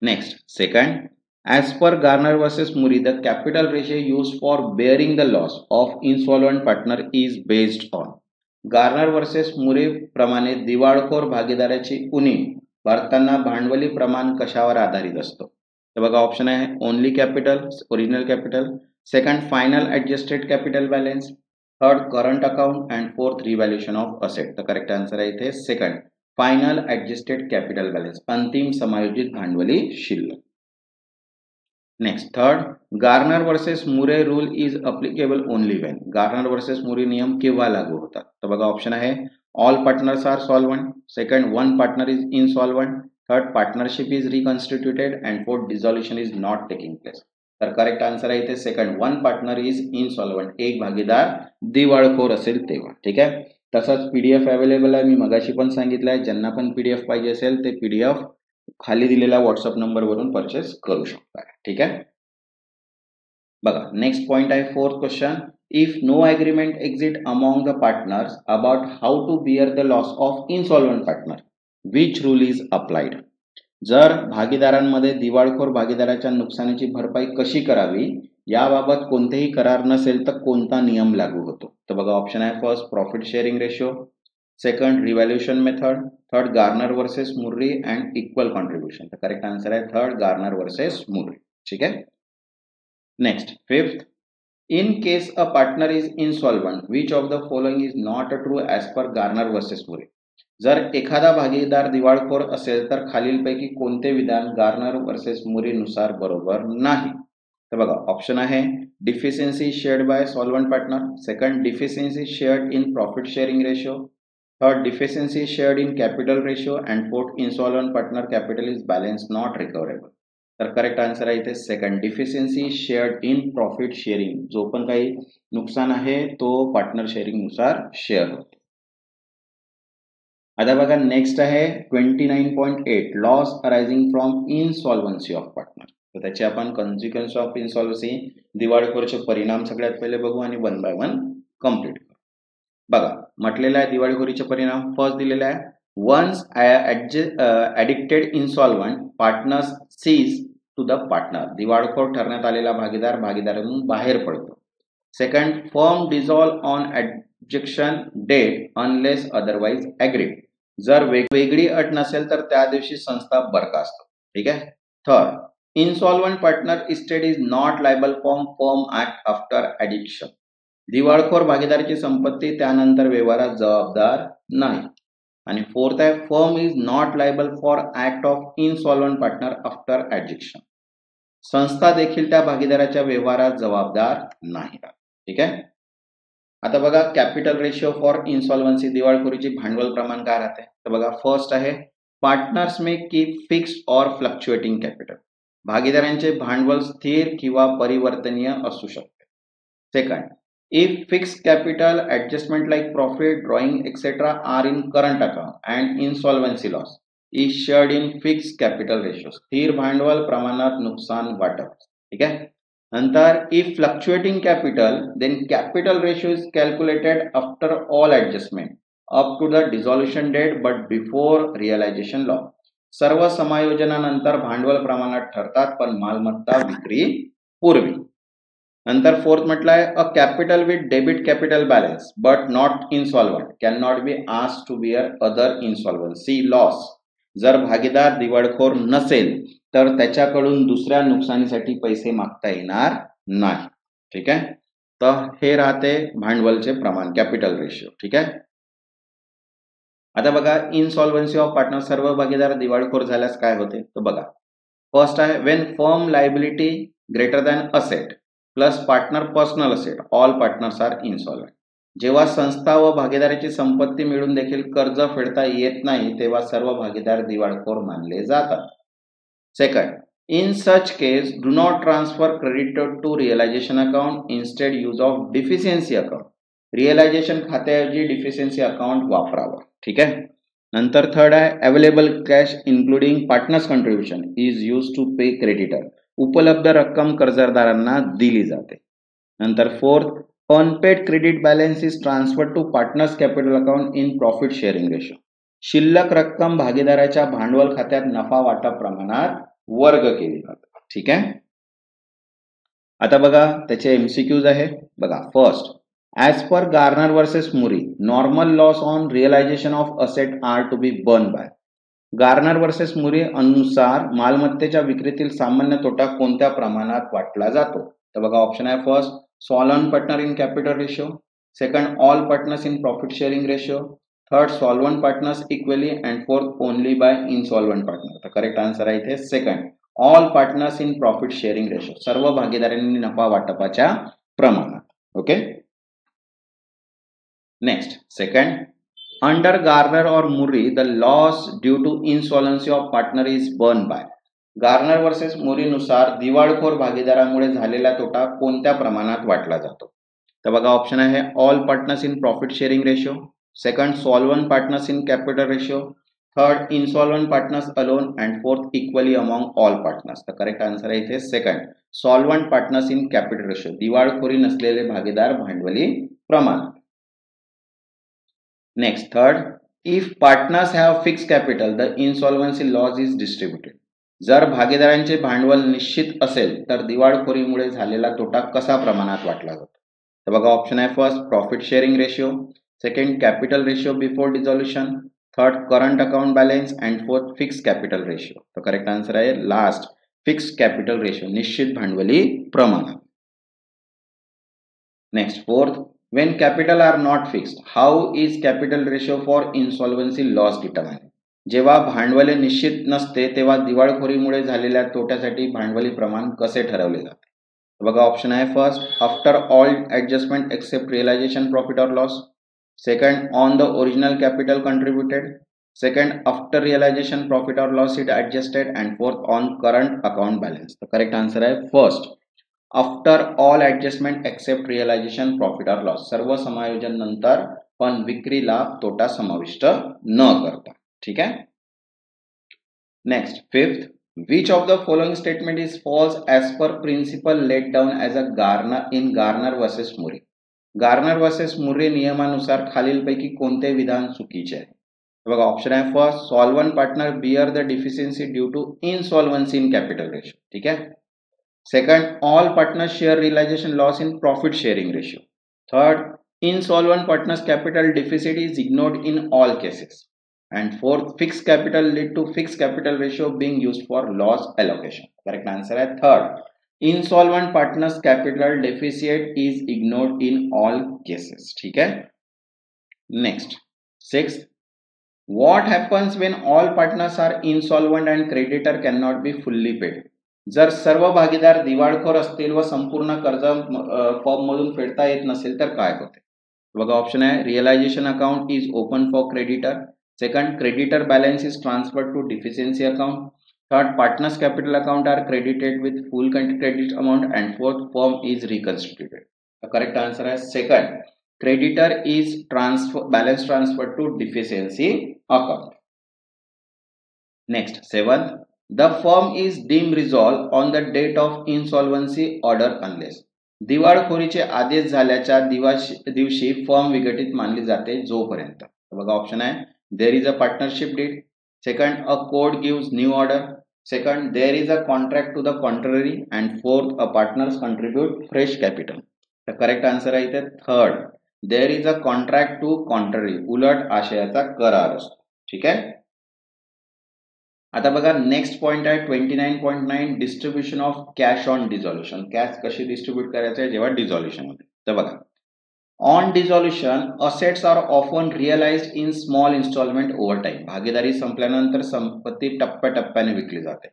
Next second, as per Garner versus Murray, the capital ratio used for bearing the loss of insolvent partner is based on. Garner versus मुरे प्रमाणे दिवाळखोर भागीदाराची उणीव भरताना भांडवली प्रमाण कशावर आधारित असतो? तर बघा ऑप्शन आहे only capital, original capital, second final adjusted capital balance, third current account and fourth revaluation of asset. तर करेक्ट आन्सर आहे इथे second final adjusted capital balance, अंतिम समायोजित भांडवली शिल्लक. Next third, Garner versus Murray rule is applicable only when. Garner versus Murray नियम केव्हा लागू होतात? तर बघा ऑप्शन आहे all partners are solvent, second one partner is insolvent, third partnership is reconstituted and fourth dissolution is not taking place. तर correct answer आहे इथे second one partner is insolvent, एक भागीदार दिवाळखोर असेल तेव्हा. ठीक आहे. तसंच पीडीएफ अवेलेबल आहे, मी मगाशी पण सांगितलं आहे, ज्यांना पण पीडीएफ पाहिजे असेल ते पीडीएफ खाली दिलेल्या व्हॉट्सअप नंबरवरून परचेस करू शकता. ठीक आहे. बघा नेक्स्ट पॉइंट आहे fourth question, if no agreement exit among the partners about how to bear the loss of insolvent partner, which rule is applied. जर भागीदारांमध्ये दिवाळखोर भागीदाराच्या नुकसानीची भरपाई कशी करावी याबाबत कोणतेही करार नसेल तर कोणता नियम लागू होतो? तर बघा ऑप्शन आहे first profit sharing ratio, second revaluation method, third Garner versus Murray and equal contribution. तर करेक्ट आन्सर आहे थर्ड गार्नर वर्सेस मुर्री. ठीक आहे. Next fifth, in case a partner is insolvent, which of the following is not true as per Garner versus Murray. जर एखादा भागीदार दिवाळखोर असेल तर खालीलपैकी कोणते विधान गार्नर वर्सेस मुरी नुसार बरोबर नाही? तर बघा ऑप्शन आहे deficiency shared by solvent partner, second deficiency shared in profit sharing ratio, third deficiency shared in capital ratio and fourth insolvent partner capital is balance not recoverable. तर correct answer आहे इथे second deficiency shared in profit sharing, जो पण काही नुकसान आहे तो partner sharing नुसार शेअर होतो. आता बघा नेक्स्ट आहे 29.8 loss arising from insolvency of partner. तर त्याचे आपण कॉन्सिक्वेन्स ऑफ इनसॉल्वन्सी, दिवाळखोरचे परिणाम सगळ्यात पहिले बघू आणि वन बाय वन कम्प्लीट करू. बघा म्हटलेलं आहे दिवाळखोरीचे परिणाम फर्स्ट दिलेला आहे once adjudicated insolvent partners cease to the partner, दिवाळखोर ठरण्यात आलेला भागीदार भागीदारातून बाहेर पडतो. Second firm dissolve on adjudication date unless otherwise agreed, जर वेगवेगळी अट नसेल तर त्या दिवशी संस्था बरखास्त. ठीक आहे. Third insolvent partner estate is not liable for firm act after adjudication, दिवाळखोर भागीदाराची संपत्ती त्यानंतर व्यवहारात जबाबदार नाही. आणि फोर्थ आहे firm is not liable for act of insolvent partner after adjudication, संस्था देखील त्या भागीदाराच्या व्यवहारात जबाबदार नाही. ठीक आहे. आता बघा कॅपिटल रेशिओ फॉर इनसॉल्वन्सी, दिवाळखोरीची भांडवल प्रमाण काय राहते? तर बघा फर्स्ट आहे partners may keep fixed or fluctuating capital, भागीदारांचे भांडवल स्थिर किंवा परिवर्तनीय असू शकते. Second if fixed capital adjustment like profit, drawing etc. are in current account and insolvency loss is shared in fixed capital ratio, स्थिर भांडवल प्रमाणात नुकसान वाटप. ठीक आहे. नंतर if fluctuating capital then capital ratio is calculated after all adjustment up to the dissolution date but before realization loss, सर्व समायोजनानंतर भांडवल प्रमाणात ठरतात पण मालमत्ता विक्री पूर्वी. नंतर फोर्थ म्हटलं आहे a capital with debit capital balance but not insolvent can not be asked to bear other insolvency loss, जर भागीदार दिवाळखोर नसेल तर त्याच्याकडून दुसऱ्या नुकसानीसाठी पैसे मागता येणार नाही. ठीक आहे. तर हे राहते भांडवलचे प्रमाण कॅपिटल रेशिओ. ठीक आहे. आता बघा इनसॉल्वन्सी ऑफ पार्टनर, सर्व भागीदार दिवाळखोर झाल्यास काय होते? तर बघा फर्स्ट आहे when firm liability greater than asset plus partner personal asset all partners are insolvent, जेव्हा संस्था व भागीदाराची संपत्ती मिळून देखील कर्ज फेडता येत नाही तेव्हा सर्व भागीदार दिवाळखोर मानले जातात. Second in such case do not transfer credit to realisation account, instead use of deficiency account, realisation खात्याऐवजी डिफिशियन्सी अकाउंट वापरावं. ठीक आहे. नंतर थर्ड आहे available cash including partners contribution is use to pay creditor. उपलब्ध रक्कम कर्जदारांना दिली जाते. नंतर fourth unpaid credit balance is transfer to partners capital account in profit sharing ratio. शिल्लक रक्कम भागीदाराच्या भांडवल खात्यात नफा वाटप प्रमाणात वर्ग केली जाते. ठीक आहे. आता बघा त्याचे एमसीक्यूज आहे. बघा first as per Garner versus Murray normal loss on realisation of asset are to be borne by. Garner versus Murray अनुसार मालमत्तेच्या विक्रीतील सामान्य तोटा कोणत्या प्रमाणात वाटला जातो. तर बघा ऑप्शन आहे first solvent partner in capital ratio, second all partners in profit sharing ratio, third solvent partners equally and fourth only by insolvent partner. तर करेक्ट आन्सर आहे इथे second all partners in profit sharing ratio. सर्व भागीदारांनी नफा वाटपाच्या प्रमाणात. Okay. Next second under Garner और Murray the loss due to insolvency of partner is borne by. Garner versus Murray नुसार दिवाळखोर भागीदारामुळे झालेला तोटा कोणत्या प्रमाणात वाटला जातो. तर बघा ऑप्शन आहे all partners in profit sharing ratio, second solvent partners in capital ratio, third insolvent partners alone and fourth equally among all partners. तर करेक्ट आन्सर आहे इथे second solvent partners in capital ratio. दिवाळखोरी नसलेले भागीदार भांडवली प्रमाण. Next third if partners have fix capital the insolvency loss is distributed. जर भागीदारांचे भांडवल निश्चित असेल तर दिवाळखोरीमुळे झालेला तोटा कसा प्रमाणात वाटला जातो. तर बघा ऑप्शन आहे first profit sharing ratio, second capital ratio before dissolution, third current account balance and fourth fix capital ratio. तर करेक्ट आन्सर आहे लास्ट फिक्स कॅपिटल रेशिओ, निश्चित भांडवली प्रमाण. Next fourth when capital are not fixed how is capital ratio for insolvency loss determined. जेव्हा भांडवले निश्चित नसते तेव्हा दिवाळखोरीमुळे झालेल्या तोट्यासाठी भांडवली प्रमाण कसे ठरवले जाते. बघा ऑप्शन आहे first after all adjustment except realisation profit or loss, second on the original capital contributed, second after realisation profit or loss it adjusted and fourth on current account balance. तर करेक्ट आन्सर आहे first after all adjustment except realisation profit or loss. सर्व समायोजन नंतर पण विक्री लाभ तोटा समाविष्ट न करता. ठीक आहे. Next fifth which of the following statement is false as per principle laid down as a Garner in Garner versus Murray. Garner versus Murray नियमानुसार खालीलपैकी कोणते विधान चुकीचे आहे. बघा ऑप्शन आहे first solvent partner bear the deficiency due to insolvency in capital ratio. ठीक आहे. Second, all partners share realization loss in profit sharing ratio. Third, insolvent partners capital deficit is ignored in all cases. And fourth, fixed capital lead to fixed capital ratio being used for loss allocation. Correct answer is third. Insolvent partners capital deficit is ignored in all cases. ठीक है. Next, sixth, what happens when all partners are insolvent and creditor cannot be fully paid. जर सर्व भागीदार दिवाळखोर असतील व संपूर्ण कर्ज फॉर्म मधून फेडता येत नसेल तर काय होते. बघा ऑप्शन आहे realisation account is open for creditor, second creditor balance is transferred to deficiency account, third partners capital account are credited with full credit amount and fourth firm is reconstituted. Correct answer आहे second creditor is balance transferred to deficiency account. Next seventh The firm is deemed resolved on the date of insolvency order unless. दिवाळखोरीचे आदेश झाल्याच्या दिवशी firm विघटित मानली जाते जोपर्यंत. बघा option आहे there is a partnership deed, second a court gives new order, second there is a contract to the contrary and fourth a partners contribute fresh capital. तर करेक्ट आन्सर आहे इथे third there is a contract to contrary, उलट आशयाचा करार असतो. ठीक आहे. आता बघा नेक्स्ट पॉइंट आहे 29.9 distribution of cash on dissolution. Cash कशी डिस्ट्रीब्यूट करायचं आहे जेव्हा डिझॉल्युशन होते. तर बघा on dissolution assets are often realised in small instalment over time. भागीदारी संपल्यानंतर संपत्ती टप्प्याटप्प्याने विकली जाते.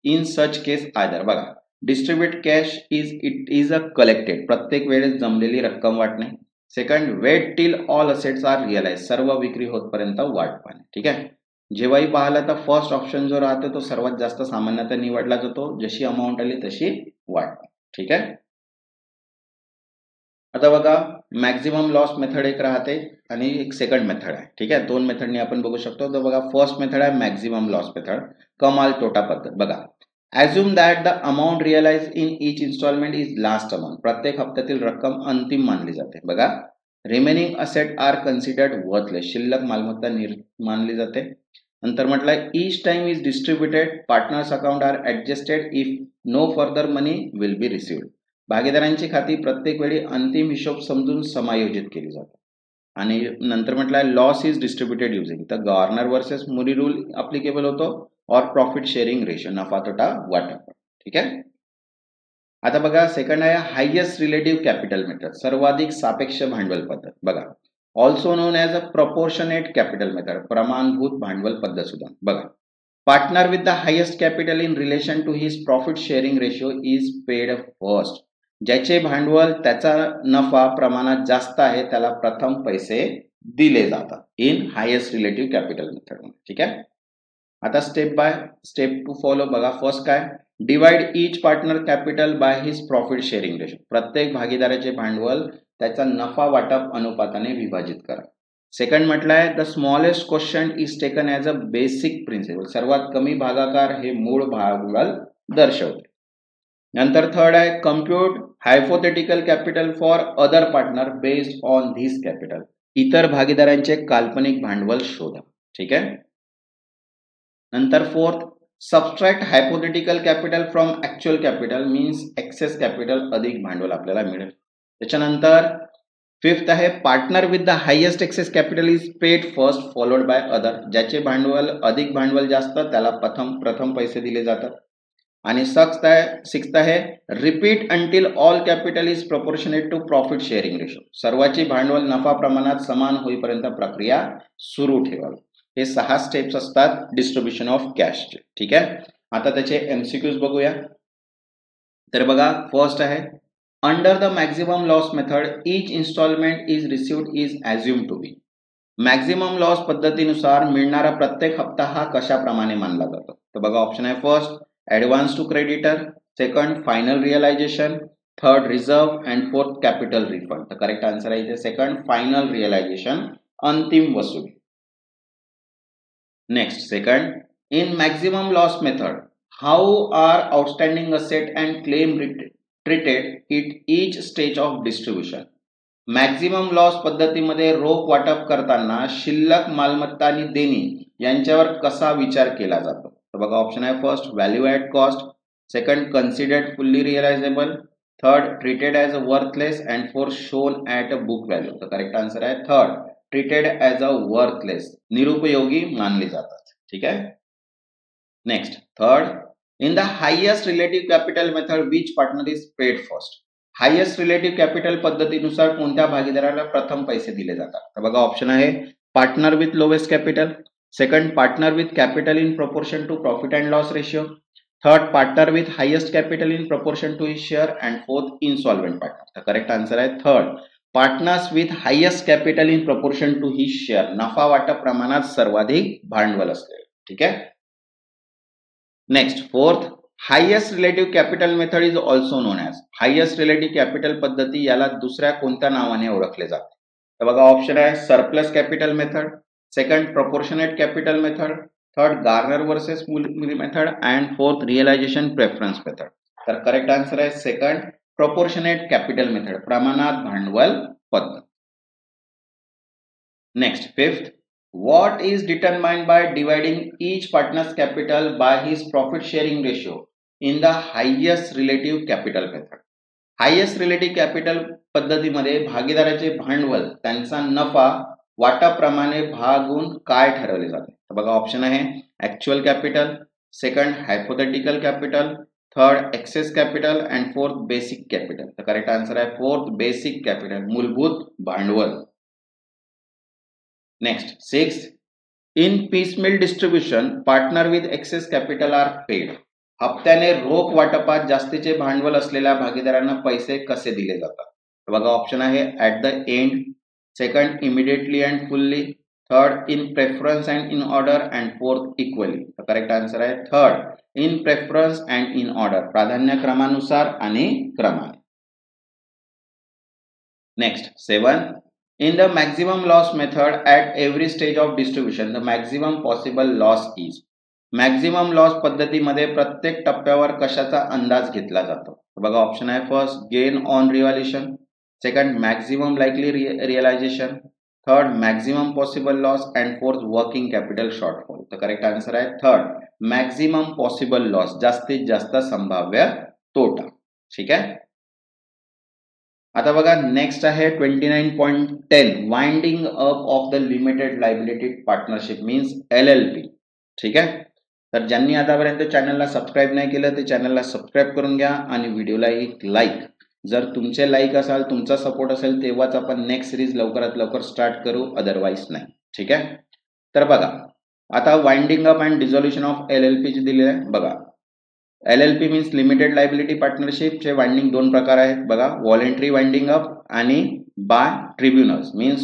इन सच केस आयदर बघा distribute cash it is a collected, प्रत्येक वेळेस जमलेली रक्कम वाटणे, second wait till all assets are realise, सर्व विक्री होतपर्यंत वाट पाहणे. ठीक आहे. जेव्हाही पाहिलं तर फर्स्ट ऑप्शन जो राहतो तो सर्वात जास्त सामान्यतः निवडला जातो. जशी अमाऊंट आली तशी वाट. ठीक आहे. आता बघा मॅक्झिमम लॉस मेथड एक राहते आणि एक सेकंड मेथड आहे. ठीक आहे, दोन मेथडनी आपण बघू शकतो. तर बघा फर्स्ट मेथड आहे मॅक्झिमम लॉस मेथड, कमाल तोटा पद्धत. बघा assume that the amount realise in each instalment is last amount. प्रत्येक हप्त्यातील रक्कम अंतिम मानली जाते. बघा remaining asset are considered worthless. शिल्लक मालमत्ता मानली जाते. नंतर म्हटलंय each time is distributed partners account are adjusted if no further money will be received. भागीदारांची खाती प्रत्येक वेळी अंतिम हिशोब समजून समायोजित केली जातात. आणि नंतर म्हटलंय लॉस इज डिस्ट्रीब्युटेड युझिंग, तर गव्हर्नर वर्सेस मुरी रूल अप्लिकेबल होतो और प्रॉफिट शेअरिंग रेशो, नफा तोटा वाटप. ठीक आहे. आता बघा सेकंड आहे हायेस्ट रिलेटिव्ह कॅपिटल मेथड, सर्वाधिक सापेक्ष भांडवल पद्धत. बघा also known as a proportionate capital method, प्रमाणभूत भांडवल पद्धत सुद्धा. बघा partner with the highest capital in relation to his profit sharing ratio is paid first. ज्याचे भांडवल त्याचा नफा प्रमाणात जास्त आहे त्याला प्रथम पैसे दिले जातात in highest relative capital method. ठीक आहे. आता step by step to follow. बघा फर्स्ट काय, divide each partner capital by his profit sharing ratio. प्रत्येक भागीदाराचे भांडवल त्याचा नफा वाटप अनुपाताने विभाजित करा. सेकंड म्हटलंय the smallest question is taken as a basic principle. सर्वात कमी भागाकार हे मूळ भांडवल दर्शवते. नंतर थर्ड आहे compute hypothetical capital for other partner based on this capital. इतर भागीदारांचे काल्पनिक भांडवल शोधा. ठीक आहे. नंतर fourth subtract hypothetical capital from actual capital means excess capital, अधिक भांडवल आपल्याला मिळेल. त्याच्यानंतर फिफ्थ आहे partner with the highest excess capital is paid first followed by other. ज्याचे भांडवल अधिक भांडवल जास्त त्याला प्रथम पैसे दिले जातात. आणि सिक्स्थ आहे repeat until all capital is proportionate to profit sharing ratio. सर्वांची भांडवल नफा प्रमाणात समान होईपर्यंत प्रक्रिया सुरू ठेवावी. हे 6 स्टेप्स असतात डिस्ट्रीब्युशन ऑफ कॅशचे. ठीक आहे. आता त्याचे एमसीक्यूज बघूया. तर बघा फर्स्ट आहे under the maximum loss method each instalment is received is assume to be. Maximum loss पद्धतीनुसार मिळणारा प्रत्येक हप्ता हा कशाप्रमाणे मानला जातो. तर बघा ऑप्शन आहे first advance to creditor, second final realisation, third reserve and fourth capital refund. तर करेक्ट आन्सर आहे इथे सेकंड फायनल रिअलायझेशन, अंतिम वसूली. Next second in maximum loss method how are outstanding asset and claim treated at each stage of distribution. Maximum loss पद्धतीमध्ये रोख वाटप करताना शिल्लक मालमत्ता आणि देणी यांच्यावर कसा विचार केला जातो. तर बघा ऑप्शन आहे first value at cost, second considered fully realisable, third treated as a worthless and fourth shown at a book value. तर करेक्ट आन्सर आहे third treated as a worthless, निरुपयोगी मानली जातात. ठीक आहे. Next third in the highest relative capital method which partner is paid first. Highest relative capital पद्धतीनुसार कोणत्या भागीदाराला प्रथम पैसे दिले जातात. तर बघा ऑप्शन आहे partner with lowest capital, second partner with capital in proportion to profit and loss ratio, third partner with highest capital in proportion to his share and fourth insolvent partner. तर करेक्ट आन्सर आहे third partners with highest capital in proportion to his share, नफा वाटप प्रमाणात सर्वाधिक भांडवल असलेले. ठीक आहे. Next fourth highest relative capital method is also known as. Highest relative capital पद्धती याला दुसऱ्या कोणत्या नावाने ओळखले जाते. तर बघा ऑप्शन आहे surplus capital method, second proportionate capital method, third Garner versus Murray method and fourth realisation preference method. तर करेक्ट आन्सर आहे सेकंड प्रपोर्शनेट कॅपिटल मेथड, प्रमाणात भांडवल पद्धत. Next fifth what is determined by dividing each partner's capital by his profit sharing ratio in the highest relative capital method. Highest relative capital पद्धतीमध्ये भागीदाराचे भांडवल त्यांचा नफा वाटाप्रमाणे भागून काय ठरवले जाते. तर बघा ऑप्शन आहे actual capital, second hypothetical capital, third excess capital and fourth basic capital. तर करेक्ट आन्सर आहे फोर्थ बेसिक कॅपिटल, मूलभूत भांडवल. Next sixth in piecemeal distribution partner with excess capital are paid. हप्त्याने रोख वाटपात जास्तीचे भांडवल असलेल्या भागीदारांना पैसे कसे दिले जातात. बघा ऑप्शन आहे at the end, second immediately and fully, third in preference and in order and fourth equally. तर करेक्ट आन्सर आहे third in preference and in order, प्राधान्य क्रमानुसार आणि क्रमाने. Next, 7. In the maximum loss method, at every stage of distribution, the maximum possible loss is. Maximum loss पद्धतीमध्ये प्रत्येक टप्प्यावर कशाचा अंदाज घेतला जातो? बघा ऑप्शन आहे first gain on revaluation, second maximum likely realisation, third maximum possible loss and fourth working capital shortfall. तर करेक्ट आन्सर आहे थर्ड मॅक्झिमम पॉसिबल लॉस, जास्तीत जास्त संभाव्य तोटा. ठीक आहे. आता बघा नेक्स्ट आहे 29.10 winding up of the limited liability partnership means LLP. ठीक आहे. तर ज्यांनी आतापर्यंत चॅनलला सबस्क्राईब नाही केलं ते चॅनलला सबस्क्राईब करून घ्या आणि व्हिडिओला एक लाईक. जर तुमचे लाईक असाल, तुमचा सपोर्ट असेल, तेव्हाच आपण नेक्स्ट सिरीज लवकरात लवकर स्टार्ट करू, अदरवाईज नाही. ठीक आहे. तर बघा आता winding up and dissolution of LLP चे दिलेले आहे. बघा LLP मीन्स लिमिटेड लायबिलिटी पार्टनरशिपचे वाइंडिंग दोन प्रकार आहेत. बघा व्हॉलेंटरी वाइंडिंग अप आणि बाय ट्रिब्युनल्स मीन्स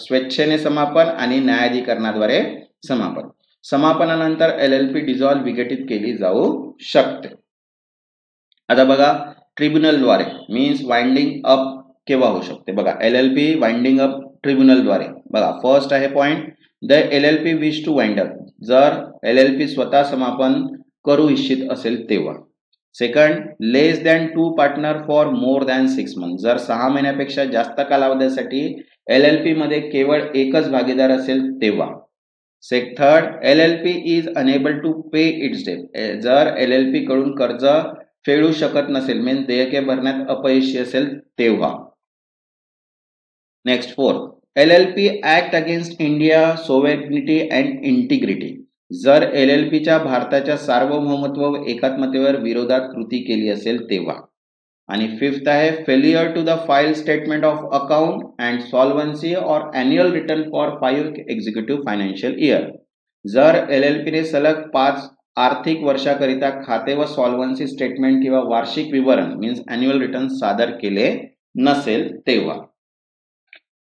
स्वेच्छेने समापन आणि न्यायाधिकरणाद्वारे समापन. समापनानंतर LLP डिझॉल्व विघटित केली जाऊ शकते. आता बघा ट्रिब्युनलद्वारे मीन्स वाइंडिंग अप केव्हा होऊ शकते? बघा LLP वाइंडिंग अप ट्रिब्युनलद्वारे. बघा फर्स्ट आहे point the LLP wish to wind up, जर LLP स्वतः समापन करू इच्छित असेल तेव्हा. Second less than 2 partner for more than 6 month, जर 6 महिन्यापेक्षा जास्त कालावधीसाठी LLP मध्ये केवळ एकच भागीदार असेल तेव्हा. Third LLP is unable to pay its debt, जर LLP कडून कर्ज फेडू शकत नसेल मीन्स देयके भरण्यात अपयशी असेल तेव्हा. Next 4 LLP act against India sovereignty and integrity, जर LLP च्या भारताच्या सार्वभौमत्व व एकात्मतेवर विरोधात कृती केली असेल तेव्हा. आणि फिफ्थ आहे failure to the file statement of account and solvency or annual return for 5 executive financial year, जर LLP ने सलग 5 आर्थिक वर्षाकरिता खाते व सॉल्वन्सी स्टेटमेंट किंवा वार्षिक विवरण मीन्स अॅन्युअल रिटर्न सादर केले नसेल तेव्हा.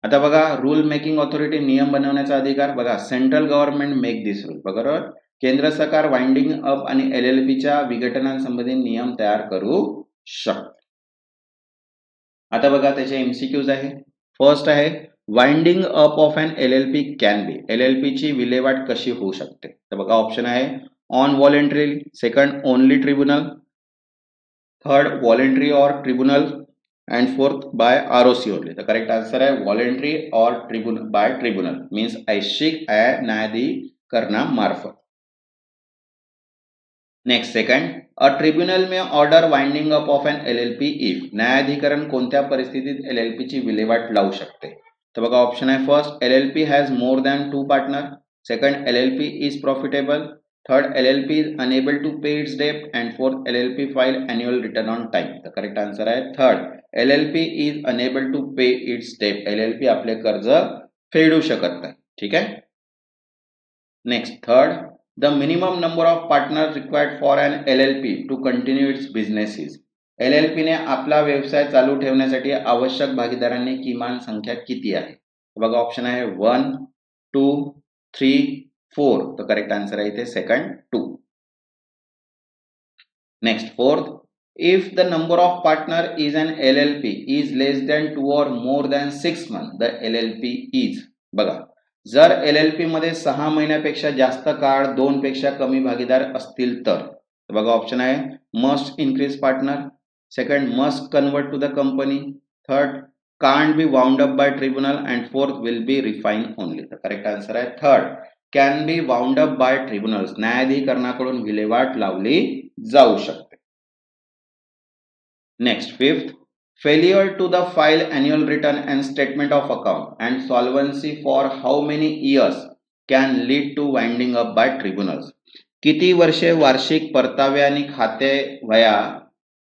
आता बघा रूल मेकिंग ऑथॉरिटी नियम बनवण्याचा अधिकार. बघा सेंट्रल गव्हर्नमेंट मेक दिस रूल, बरोबर केंद्र सरकार वाइंडिंग अप आणि LLP च्या विघटनांसंबंधी नियम तयार करू शकते. आता बघा त्याचे MCQs आहे. फर्स्ट आहे winding up of an LLP can be, LLP ची विल्हेवाट कशी होऊ शकते? तर बघा ऑप्शन आहे on voluntary, second only tribunal, third voluntary और tribunal and fourth by ROC only. तर करेक्ट आन्सर आहे व्हॉलेंटरी और ट्रिब्युनल बाय ट्रिब्युनल मीन्स ऐच्छिक न्यायाधिकरणामार्फत. Next second a tribunal may order winding up of an LLP if, न्यायाधिकरण कोणत्या परिस्थितीत LLP ची विल्हेवाट लावू शकते? तर बघा ऑप्शन आहे first LLP has more than 2 partner, second LLP is profitable, third LLP is unable to pay its debt and fourth LLP file annual return on time. तर करेक्ट आन्सर आहे third LLP is unable to pay its debt, LLP आपले कर्ज फेडू शकत नाही. ठीक आहे. Next third the minimum number of partner required for an LLP to continue its business is, LLP ने आपला व्यवसाय चालू ठेवण्यासाठी आवश्यक भागीदारांनी किमान संख्या किती आहे? बघा ऑप्शन आहे 1, 2, 3, 4. तर करेक्ट आन्सर आहे इथे second 2. Next fourth if the number of partner is an LLP is less than 2 और more than 6 month the LLP is. बघा जर LLP मध्ये 6 महिन्यापेक्षा जास्त काळ 2 पेक्षा कमी भागीदार असतील तर. बघा ऑप्शन आहे must increase partner, second must convert to the company, third can't be wound up by tribunal and fourth will be refine only. तर करेक्ट आन्सर आहे third can be wound up by tribunals, न्यायाधिकरणाकडून विल्हेवाट लावली जाऊ शकते. Next fifth failure to the file annual return and statement of account and solvency for how many years can lead to winding up by tribunals. किती वर्षे वार्षिक परतावे आणि खाते वया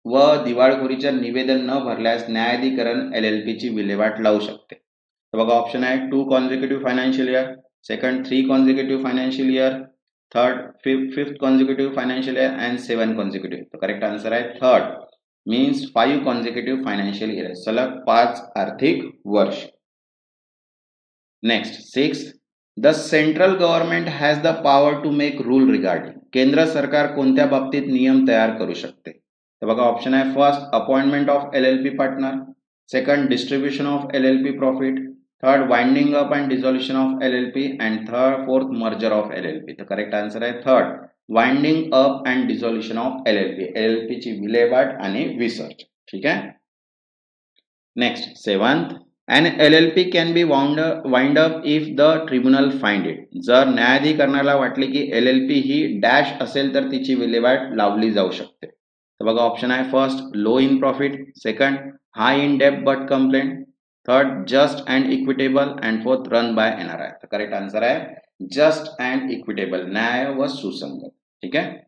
व दिवाळखोरीचे निवेदन न भरल्यास न्यायाधिकरण LLP ची विल्हेवाट लावू शकते? तर बघा ऑप्शन आहे 2 consecutive financial year, second 3 consecutive financial year, third 5th consecutive financial year and 7 consecutive. तर करेक्ट आन्सर आहे third means 5 consecutive financial year, सलग 5 आर्थिक वर्ष. Next 6 the central government has the power to make rule regarding, केंद्र सरकार कोणत्या बाबतीत नियम तयार करू शकते? तर बघा ऑप्शन आहे first appointment of LLP partner, second distribution of LLP profit, third winding up and dissolution of LLP and fourth merger of LLP. तर करेक्ट आन्सर आहे third, winding up and dissolution of LLP ची विल्हेवाट आणि विसर्ज. ठीक आहे. Next seventh, an LLP can be wind up if the tribunal find it. जर न्यायाधिकरणाला वाटले की LLP ही डॅश असेल तर तिची विल्हेवाट लावली जाऊ शकते. तर बघा ऑप्शन आहे first low in profit, second high in डेब्ट but complaint, third just and equitable and fourth run by NRI. तर करेक्ट आन्सर आहे जस्ट अँड इक्विटेबल, न्याय व सुसंगत. ठीक आहे.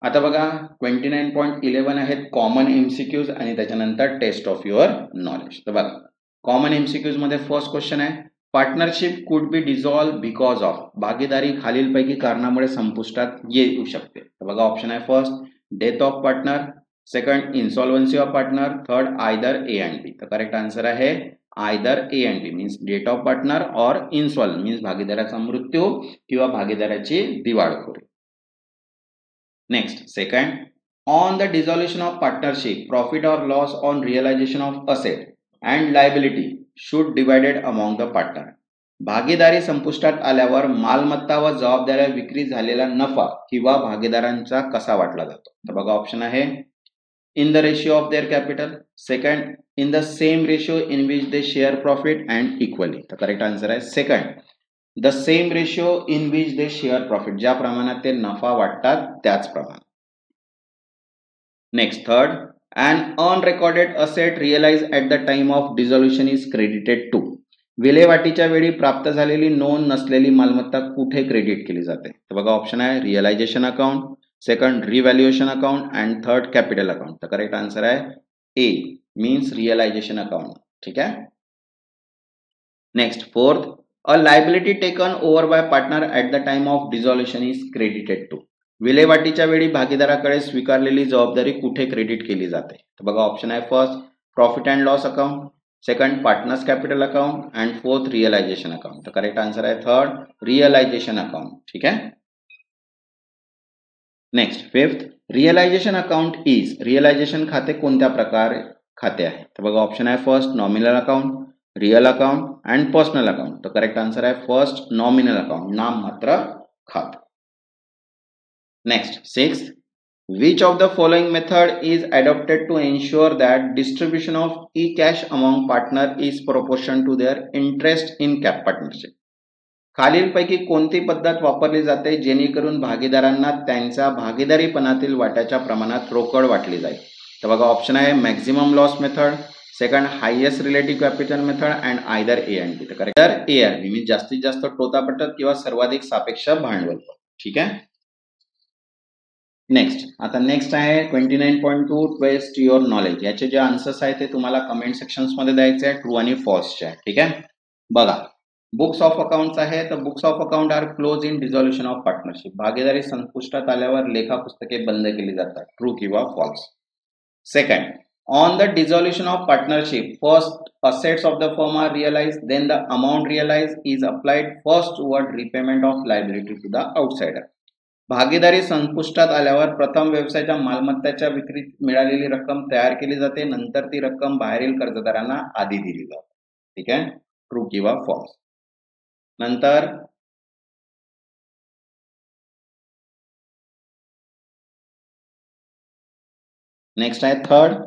आता बघा 29.11 आहेत कॉमन MCQs आणि त्याच्यानंतर टेस्ट ऑफ युअर नॉलेज. तर बघा कॉमन MCQs मध्ये फर्स्ट क्वेश्चन आहे, partnership could be dissolve because of, भागीदारी खालीलपैकी कारणामुळे संपुष्टात येऊ शकते. तर बघा ऑप्शन आहे first death of partner, second insolvency of partner, third either A and B. तर करेक्ट आन्सर आहे either A and B means death of partner और इन्सॉल्व मीन्स भागीदाराचा मृत्यू किंवा भागीदाराची दिवाळखोरी. Next, second, on the dissolution of partnership, profit or loss on realization of asset and liability should divided among the partner. भागीदारी संपुष्टात आल्यावर मालमत्ता व जबाबदाऱ्या विक्री झालेला नफा किंवा भागीदारांचा कसा वाटला जातो. तर बघा ऑप्शन आहे in the ratio of their capital, second in the same ratio in which they share profit and equally. तर करेक्ट आन्सर आहे second the same ratio in which they share profit, ज्या प्रमाणात ते नफा वाटतात त्याच प्रमाणात. Next third, an unrecorded asset realise at the time of dissolution is credited to, विल्हेवाटीच्या वेळी प्राप्त झालेली नोंद नसलेली मालमत्ता कुठे क्रेडिट केली जाते. तर बघा ऑप्शन आहे realisation account, second revaluation account and third capital account. तर करेक्ट आन्सर आहे ए मीन्स रिअलायझेशन अकाउंट. ठीक आहे. Next fourth, a liability taken over by partner at the time of dissolution is credited to, विल्हेवाटीच्या वेळी भागीदाराकडे स्वीकारलेली जबाबदारी कुठे credit केली जाते. तर बघा ऑप्शन आहे first profit and loss account, second partners capital account and fourth realisation account. तर करेक्ट आन्सर आहे थर्ड रिअलायझेशन अकाउंट. ठीक आहे. Next fifth, realisation account is, realisation खाते कोणत्या प्रकार खाते आहे. तर बघा ऑप्शन आहे first nominal account, real account and personal account. तर करेक्ट आन्सर आहे फर्स्ट नॉमिनल अकाउंट, नाम मात्र खाते. Next sixth, which of the following method is adopted to ensure that distribution of the cash among partner is proportion to their interest in cap partnership, खालीलपैकी कोणती पद्धत वापरली जाते जेणेकरून भागीदारांना त्यांच्या भागीदारीपणातील वाट्याच्या प्रमाणात रोकड वाटली जाईल. तर बघा ऑप्शन आहे maximum loss method, second highest relative capital method and either A and B. तर correct A and B means जास्तीत जास्त टोता पद्धत किंवा सर्वाधिक सापेक्ष भांडवल. ठीक आहे. नेक्स्ट, आता नेक्स्ट आहे 29.2 टेस्ट युअर नॉलेज. याचे जे आन्सर्स आहेत ते तुम्हाला कमेंट सेक्शन्स मध्ये द्यायचे आहे, ट्रू आणि फॉल्सचे. ठीक आहे. बघा बुक्स ऑफ अकाउंट्स आहे, तर books of account are close in dissolution of partnership, भागीदारी संपुष्टात आल्यावर लेखा पुस्तके बंद केली जातात, ट्रू किंवा false. Second, on the dissolution of partnership, first assets of the firm are realized, then the amount realized is applied first toward repayment of liability to the outsider. भागीदारी संपुष्टात आल्यावर प्रथम व्यवसायाच्या मालमत्तेच्या विक्रीत मिळालेली रक्कम तयार केली जाते, नंतर ती रक्कम बाहेरील कर्जदारांना आधी दिली जाते. ठीक आहे. ट्रू किंवा फॉल्स. नंतर नेक्स्ट आहे third,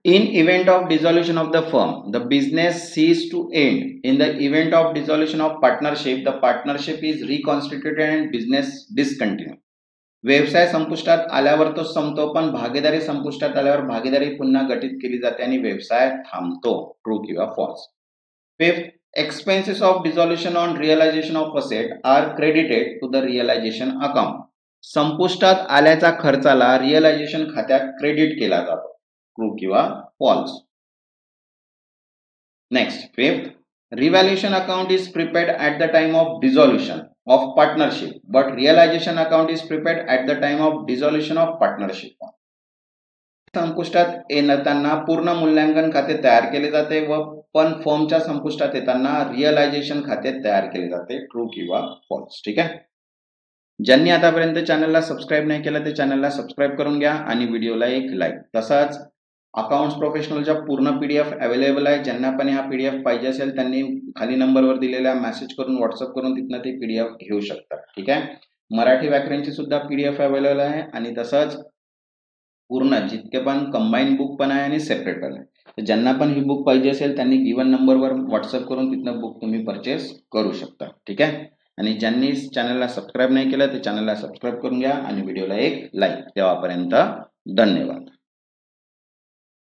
in event of dissolution of the firm, the business cease to end. In the event of dissolution of partnership, the partnership is reconstituted and business discontinue. व्यवसाय संपुष्टात आल्यावर तो संपतो, पण भागीदारी संपुष्टात आल्यावर भागीदारी पुन्हा गठीत केली जाते आणि व्यवसाय थांबतो. ट्रू किंवा false. Fifth, expenses of dissolution on realization of asset are credited to the realization account. संपुष्टात आल्याचा खर्चाला रिअलायझेशन खात्यात क्रेडिट केला जातो. ट्रू किंवा false. Next fifth, revaluation account is prepared at the time of dissolution of partnership but realisation account is prepared at the time of dissolution of partnership. संपुष्टात येताना पूर्ण मूल्यांकन खाते तयार केले जाते व पण फर्मच्या संपुष्टात येताना रिअलायझेशन खाते तयार केले जाते. ट्रू किंवा फॉल्स. ठीक आहे. ज्यांनी आतापर्यंत चॅनलला सबस्क्राईब नाही केलं ते चॅनलला सबस्क्राईब करून घ्या आणि व्हिडिओला एक लाईक. तसंच अकाउंट्स प्रोफेशनलच्या पूर्ण PDF अवेलेबल आहे. ज्यांना पण हा PDF पाहिजे असेल त्यांनी खाली नंबरवर दिलेला मेसेज करून व्हॉट्सअप करून तिथनं ते PDF घेऊ शकतात. ठीक आहे. मराठी व्याकरणची सुद्धा PDF अवेलेबल आहे आणि तसंच पूर्ण जितके पण कंबाईन बुक पण आहे आणि सेपरेट पण आहे. तर ज्यांना पण ही बुक पाहिजे असेल त्यांनी गिवन नंबरवर व्हॉट्सअप करून तिथनं बुक तुम्ही परचेस करू शकता. ठीक आहे. आणि ज्यांनी चॅनलला सबस्क्राईब नाही केलं ते चॅनलला सबस्क्राईब करून घ्या आणि व्हिडिओला एक लाईक. तेव्हापर्यंत धन्यवाद.